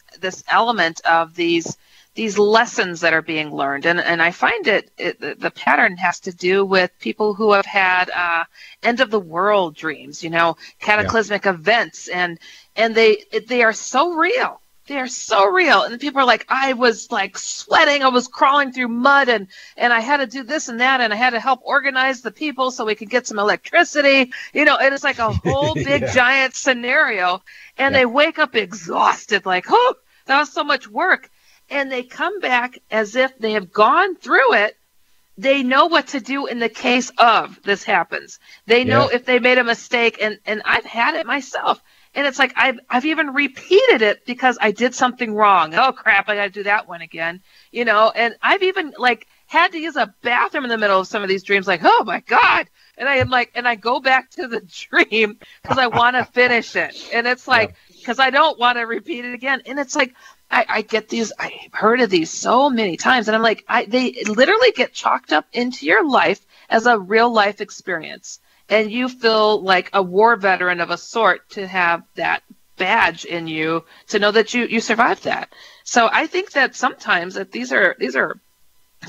element of these lessons that are being learned, and I find the pattern has to do with people who have had end of the world dreams, cataclysmic events, and they are so real. They are so real. And people are like, I was like sweating, I was crawling through mud, and I had to do this and that, and I had to help organize the people so we could get some electricity, and it's like a whole big giant scenario. And they wake up exhausted, like, oh, that was so much work. And they come back as if they have gone through it. They know what to do in the case of this happens. They know if they made a mistake, and I've had it myself. And it's like I've even repeated it because I did something wrong. Oh, crap, I got to do that one again. And I've even, had to use a bathroom in the middle of some of these dreams, like, oh, my God. And I am like, and I go back to the dream because I want to finish it. And it's like, because I don't want to repeat it again. And it's like, I get these, I've heard of these so many times. And I'm like, they literally get chalked up into your life as a real life experience. And you feel like a war veteran of a sort to have that badge in you to know that you survived that. So I think that sometimes that these are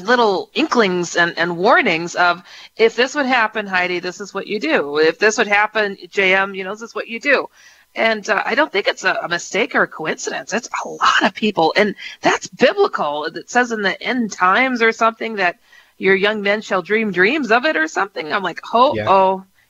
little inklings and warnings of, if this would happen, Heidi, this is what you do. If this would happen, JM, this is what you do. And I don't think it's a mistake or a coincidence. It's a lot of people. And that's biblical. It says in the end times or something that your young men shall dream dreams of it or something. I'm like,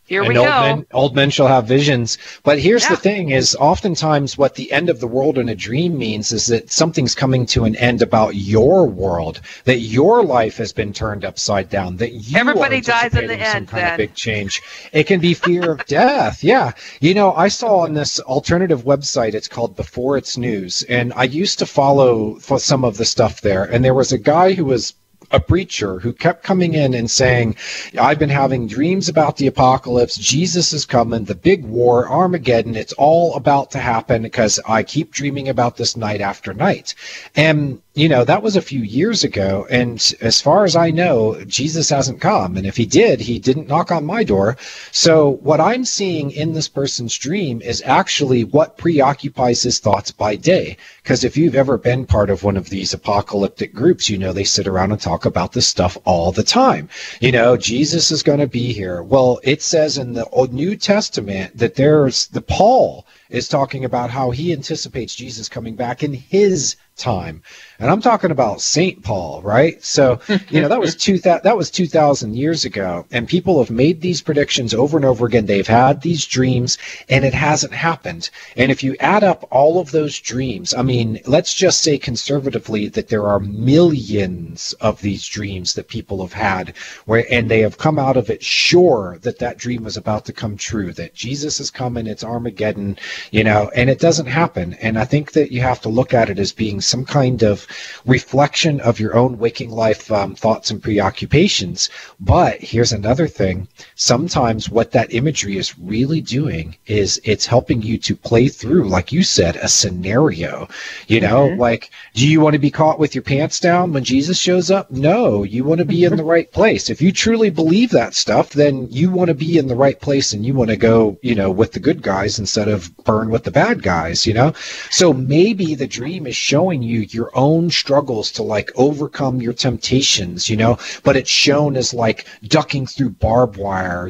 here we go. Old men shall have visions. But here's the thing is, oftentimes what the end of the world in a dream means is that something's coming to an end about your world, that your life has been turned upside down, that everybody dies in the end. Kind of big change. It can be fear of death. Yeah. I saw on this alternative website, it's called Before It's News, and I used to follow for some of the stuff there, and there was a guy who was a preacher who kept coming in and saying, I've been having dreams about the apocalypse, Jesus is coming, the big war, Armageddon, it's all about to happen because I keep dreaming about this night after night. And that was a few years ago, and as far as I know, Jesus hasn't come, and if he didn't knock on my door. So what I'm seeing in this person's dream is actually what preoccupies his thoughts by day, because if you've ever been part of one of these apocalyptic groups, they sit around and talk about this stuff all the time. Jesus is going to be here. Well, it says in the New Testament that there's Paul is talking about how he anticipates Jesus coming back in his time. And I'm talking about St. Paul, right? So, that was 2,000 years ago, and people have made these predictions over and over again. They've had these dreams, and it hasn't happened. And if you add up all of those dreams, I mean, let's just say conservatively that there are millions of these dreams that people have had, and they have come out of it sure that that dream was about to come true, that Jesus is coming, it's Armageddon, and it doesn't happen. And I think that you have to look at it as being some kind of reflection of your own waking life thoughts and preoccupations. But here's another thing. Sometimes what that imagery is really doing is it's helping you to play through, like you said, a scenario. Like, do you want to be caught with your pants down when Jesus shows up? No, you want to be in the right place. If you truly believe that stuff, then you want to be in the right place, and you want to go, with the good guys instead of burn with the bad guys, So maybe the dream is showing you your own struggles to like overcome your temptations, but it's shown as like ducking through barbed wire,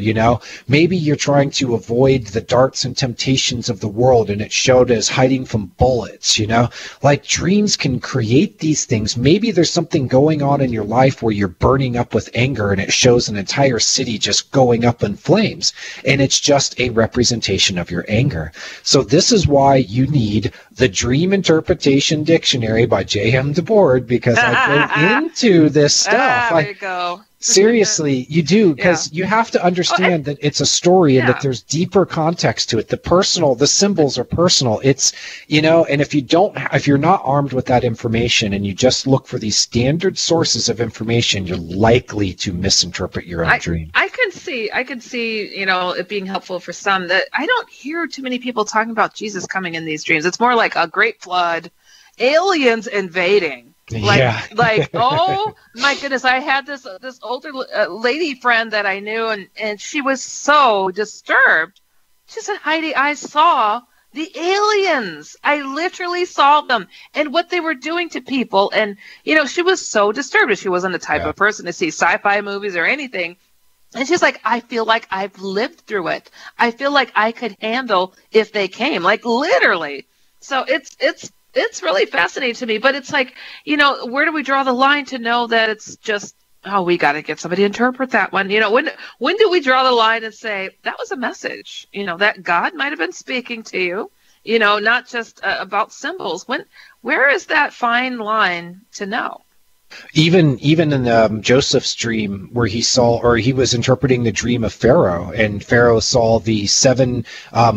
maybe you're trying to avoid the darts and temptations of the world, and it's showed as hiding from bullets, like dreams can create these things. Maybe there's something going on in your life where you're burning up with anger, and it shows an entire city just going up in flames, and it's just a representation of your anger. So this is why you need the Dream Interpretation Dictionary by Jme Debord, because I go into this stuff. There you go. Seriously, you do, because you have to understand that it's a story and that there's deeper context to it. The symbols are personal. It's, and if you're not armed with that information and you just look for these standard sources of information, you're likely to misinterpret your own dream. I can see, it being helpful for some. That I don't hear too many people talking about Jesus coming in these dreams. It's more like a great flood, aliens invading. Like, oh my goodness! I had this older lady friend that I knew, and she was so disturbed. She said, "Heidi, I saw the aliens. I literally saw them and what they were doing to people." And she was so disturbed. She wasn't the type of person to see sci-fi movies or anything. And she's like, "I feel like I've lived through it. I feel like I could handle if they came, like literally." So it's really fascinating to me, but it's like, where do we draw the line to know that it's just, we got to get somebody to interpret that one? When do we draw the line and say that was a message, that God might have been speaking to you, not just about symbols? Where is that fine line to know? Even in Joseph's dream, where he was interpreting the dream of Pharaoh, and Pharaoh saw the 7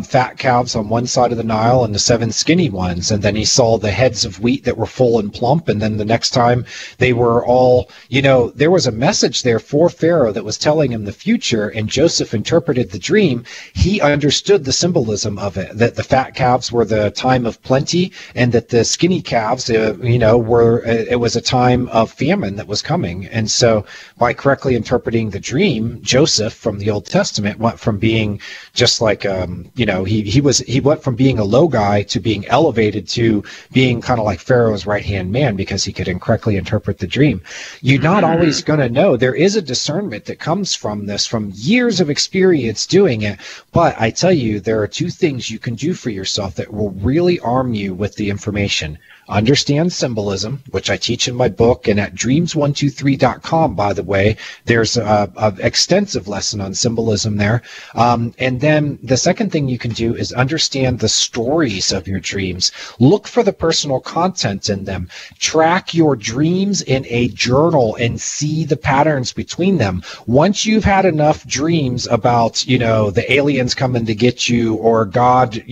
fat calves on one side of the Nile and the 7 skinny ones, and then he saw the heads of wheat that were full and plump, and then the next time they were all, there was a message there for Pharaoh that was telling him the future, and Joseph interpreted the dream. He understood the symbolism of it, that the fat calves were the time of plenty, and that the skinny calves, it was a time of famine that was coming. And so by correctly interpreting the dream, Joseph from the Old Testament went from being just like he went from being a low guy to being elevated to being kind of like Pharaoh's right-hand man, because he could incorrectly interpret the dream. You're not always going to know. There is a discernment that comes from this, from years of experience doing it. But I tell you, there are 2 things you can do for yourself that will really arm you with the information. Understand symbolism, which I teach in my book, and at dreams123.com, by the way, there's an extensive lesson on symbolism there. And then the second thing you can do is understand the stories of your dreams. Look for the personal content in them. Track your dreams in a journal and see the patterns between them. Once you've had enough dreams about, the aliens coming to get you, or God,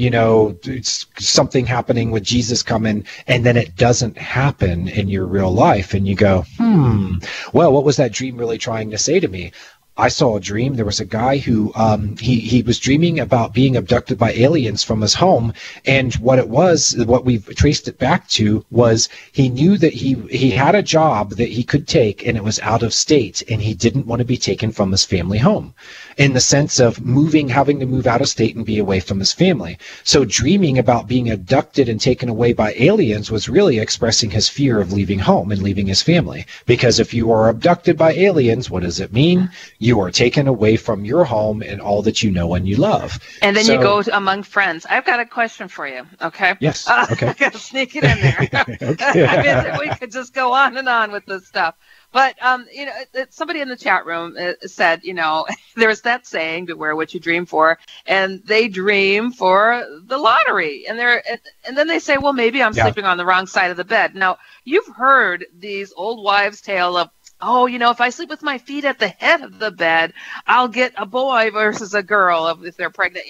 something happening with Jesus coming, and then it doesn't happen in your real life, and you go, well, what was that dream really trying to say to me? I saw a dream. There was a guy who he was dreaming about being abducted by aliens from his home, and what we've traced it back to was he knew that he had a job that he could take, and it was out of state, and he didn't want to be taken from his family home, in the sense of having to move out of state and be away from his family. So dreaming about being abducted and taken away by aliens was really expressing his fear of leaving home and leaving his family, because if you are abducted by aliens, what does it mean? You are taken away from your home and all that you know and you love. And then you go among friends. I've got a question for you, okay? Yes, okay. I got to sneak it in there. Okay. I mean, we could just go on and on with this stuff. But, somebody in the chat room said, there's that saying, beware what you dream for. And they dream for the lottery. And then they say, well, maybe I'm sleeping on the wrong side of the bed. Now, you've heard these old wives' tale of, if I sleep with my feet at the head of the bed, I'll get a boy versus a girl if they're pregnant.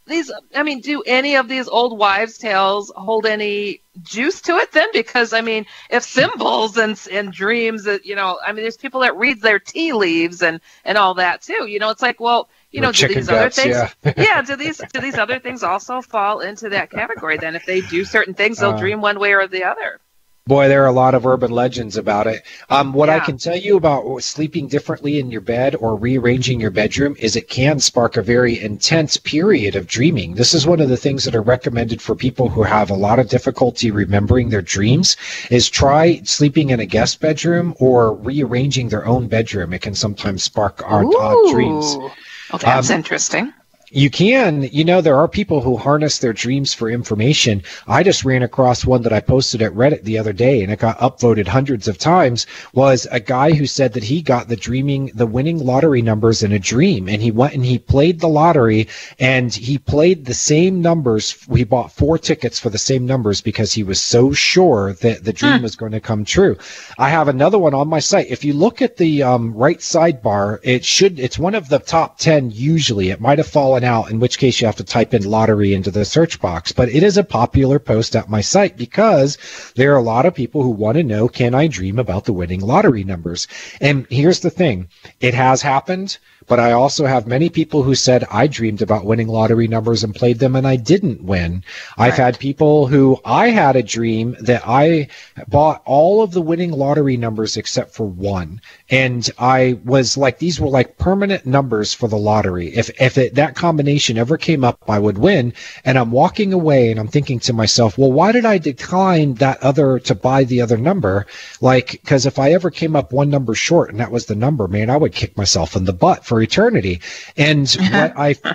Do any of these old wives' tales hold any juice to it then? Because, if symbols and dreams, there's people that read their tea leaves and all that too. It's like, well, do these other things? Yeah. Do these other things also fall into that category then? If they do certain things, they'll dream one way or the other. Boy, there are a lot of urban legends about it. I can tell you about sleeping differently in your bed or rearranging your bedroom is it can spark a very intense period of dreaming. This is one of the things that are recommended for people who have a lot of difficulty remembering their dreams is try sleeping in a guest bedroom or rearranging their own bedroom. It can sometimes spark odd dreams. Well, that's interesting. You can, there are people who harness their dreams for information. I just ran across one that I posted at Reddit the other day, and it got upvoted hundreds of times, was a guy who said that he got the winning lottery numbers in a dream, and he went and he played the lottery, and he played the same numbers. He bought 4 tickets for the same numbers because he was so sure that the dream was going to come true. I have another one on my site. If you look at the right sidebar, it's one of the top 10 usually. It might have fallen out, in which case you have to type in lottery into the search box. But it is a popular post at my site because there are a lot of people who want to know, can I dream about the winning lottery numbers? And here's the thing. It has happened, but I also have many people who said, I dreamed about winning lottery numbers and played them and I didn't win. Right. I've had people who I had a dream that I bought all of the winning lottery numbers except for one. And I was like, these were like permanent numbers for the lottery. If that combination ever came up, I would win. And I'm walking away and I'm thinking to myself, well, why did I decline to buy the other number? Because if I ever came up one number short and that was the number, man, I would kick myself in the butt for eternity. And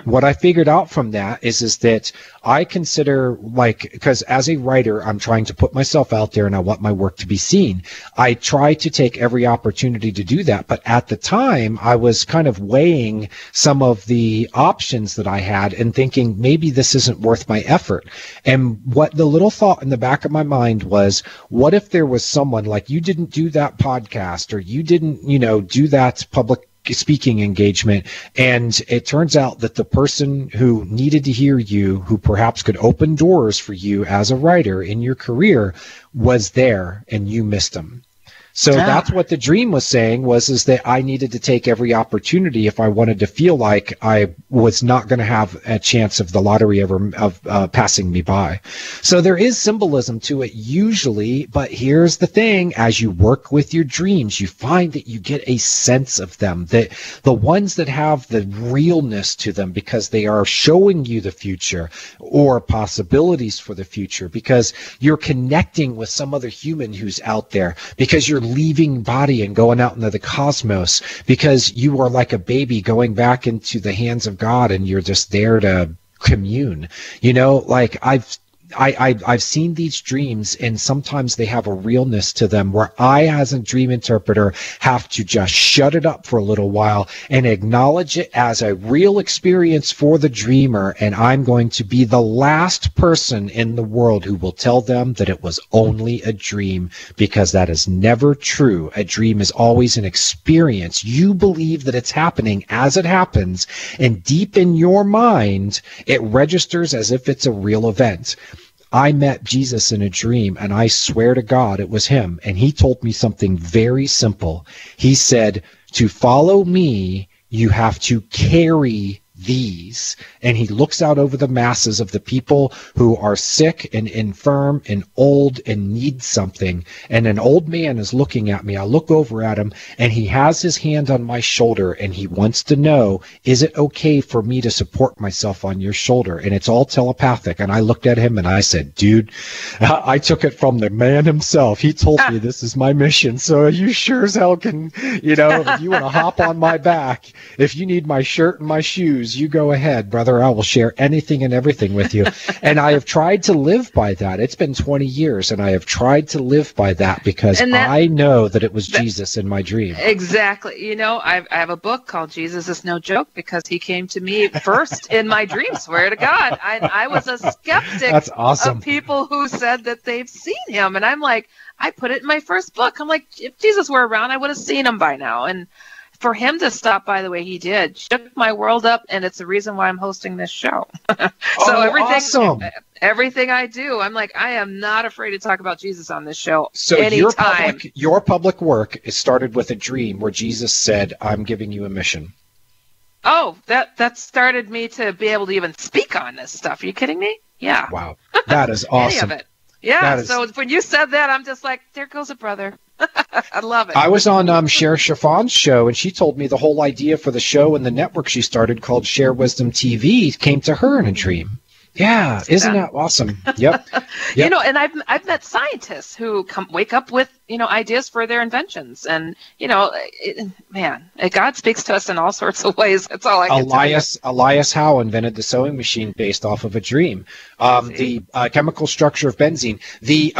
what I figured out from that is that I consider, because as a writer, I'm trying to put myself out there and I want my work to be seen. I try to take every opportunity to do that. But at the time, I was kind of weighing some of the options that I had and thinking maybe this isn't worth my effort. And what the little thought in the back of my mind was, what if there was someone like you didn't do that podcast or you didn't, do that public speaking engagement, and it turns out that the person who needed to hear you, who perhaps could open doors for you as a writer in your career, was there and you missed them. So that's what the dream was saying, is that I needed to take every opportunity if I wanted to feel like I was not going to have a chance of the lottery ever passing me by. So there is symbolism to it usually, but here's the thing. As you work with your dreams, you find that you get a sense of them, that the ones that have the realness to them because they are showing you the future or possibilities for the future, because you're connecting with some other human who's out there, because you're leaving body and going out into the cosmos, because you are like a baby going back into the hands of God and you're just there to commune. I've seen these dreams, and sometimes they have a realness to them where I, as a dream interpreter, have to just shut it up for a little while and acknowledge it as a real experience for the dreamer. And I'm going to be the last person in the world who will tell them that it was only a dream, because that is never true. A dream is always an experience. You believe that it's happening as it happens, and deep in your mind, it registers as if it's a real event. I met Jesus in a dream, and I swear to God it was him. And he told me something very simple. He said, to follow me, you have to carry these. And he looks out over the masses of the people who are sick and infirm and old and need something. And an old man is looking at me. I look over at him, and he has his hand on my shoulder, and he wants to know, is it okay for me to support myself on your shoulder? And it's all telepathic. And I looked at him and I said, dude, I took it from the man himself. He told me this is my mission. So you sure as hell can, if you want to hop on my back, if you need my shirt and my shoes, you go ahead, brother. I will share anything and everything with you. And I have tried to live by that. It's been 20 years, and I have tried to live by that because I know that it was Jesus in my dream. Exactly. I have a book called Jesus is No Joke, because he came to me first in my dream. Swear to God. I was a skeptic That's awesome. of people who said that they've seen him. And I'm like, I put it in my first book. I'm like, if Jesus were around, I would have seen him by now. And for him to stop by the way he did shook my world up, and it's the reason why I'm hosting this show. Awesome. Everything I do, I'm like, I am not afraid to talk about Jesus on this show. So anytime. your public work is started with a dream where Jesus said, I'm giving you a mission. Oh, that started me to be able to even speak on this stuff. Are you kidding me? Yeah. Wow. That is awesome. Any of it. Yeah. So when you said that, I'm just like, there goes a brother. I love it. I was on Cher Chiffon's show, and she told me the whole idea for the show and the network she started called Share Wisdom TV came to her in a dream. Yeah, isn't that awesome? Yep. And I've met scientists who wake up with ideas for their inventions, and God speaks to us in all sorts of ways. That's all I can tell you. Elias Howe invented the sewing machine based off of a dream. The chemical structure of benzene, the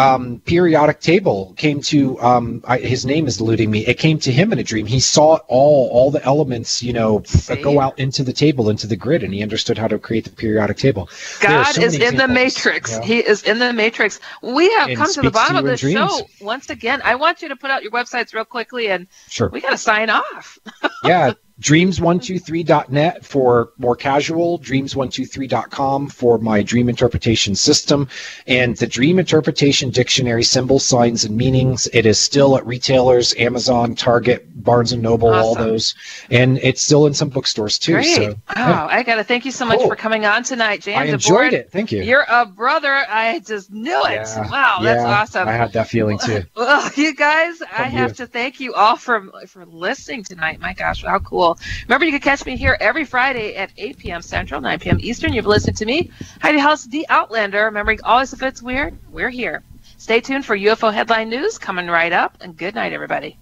periodic table came to his name is eluding me. It came to him in a dream. He saw all the elements, go out into the table, into the grid, and he understood how to create the periodic table. God is in the matrix. Yeah. He is in the matrix. We have come to the bottom of the show once again. I want you to put out your websites real quickly, and we got to sign off. Yeah. Dreams123.net for more casual, dreams123.com for my dream interpretation system, and the Dream Interpretation Dictionary, Symbols, Signs, and Meanings. It is still at retailers, Amazon, Target, Barnes & Noble, all those, and it's still in some bookstores too. Great. So, I got to thank you so much for coming on tonight, Jme Debord. I enjoyed it. Thank you. You're a brother. I just knew it. Yeah. Wow, that's awesome. I had that feeling too. Well, you guys, I have to thank you all for listening tonight. My gosh, how cool. Remember, you can catch me here every Friday at 8 p.m. Central, 9 p.m. Eastern. You've listened to me, Heidi Hollis, the Outlander. Remembering, always if it's weird, we're here. Stay tuned for UFO headline news coming right up, and good night, everybody.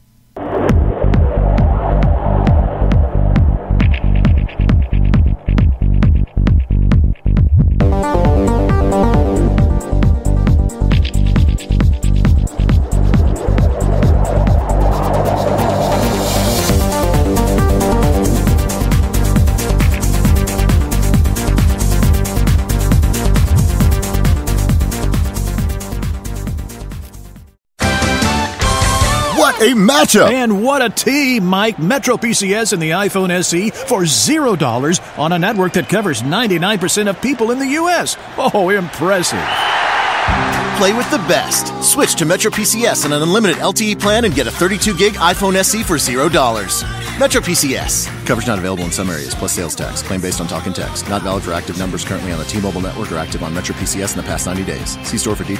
A matchup. And what a team, Mike. Metro PCS and the iPhone SE for $0 on a network that covers 99% of people in the U.S. Oh, impressive. Play with the best. Switch to Metro PCS and an unlimited LTE plan and get a 32-gig iPhone SE for $0. Metro PCS. Coverage not available in some areas, plus sales tax. Claim based on talk and text. Not valid for active numbers currently on the T-Mobile network or active on Metro PCS in the past 90 days. See store for details.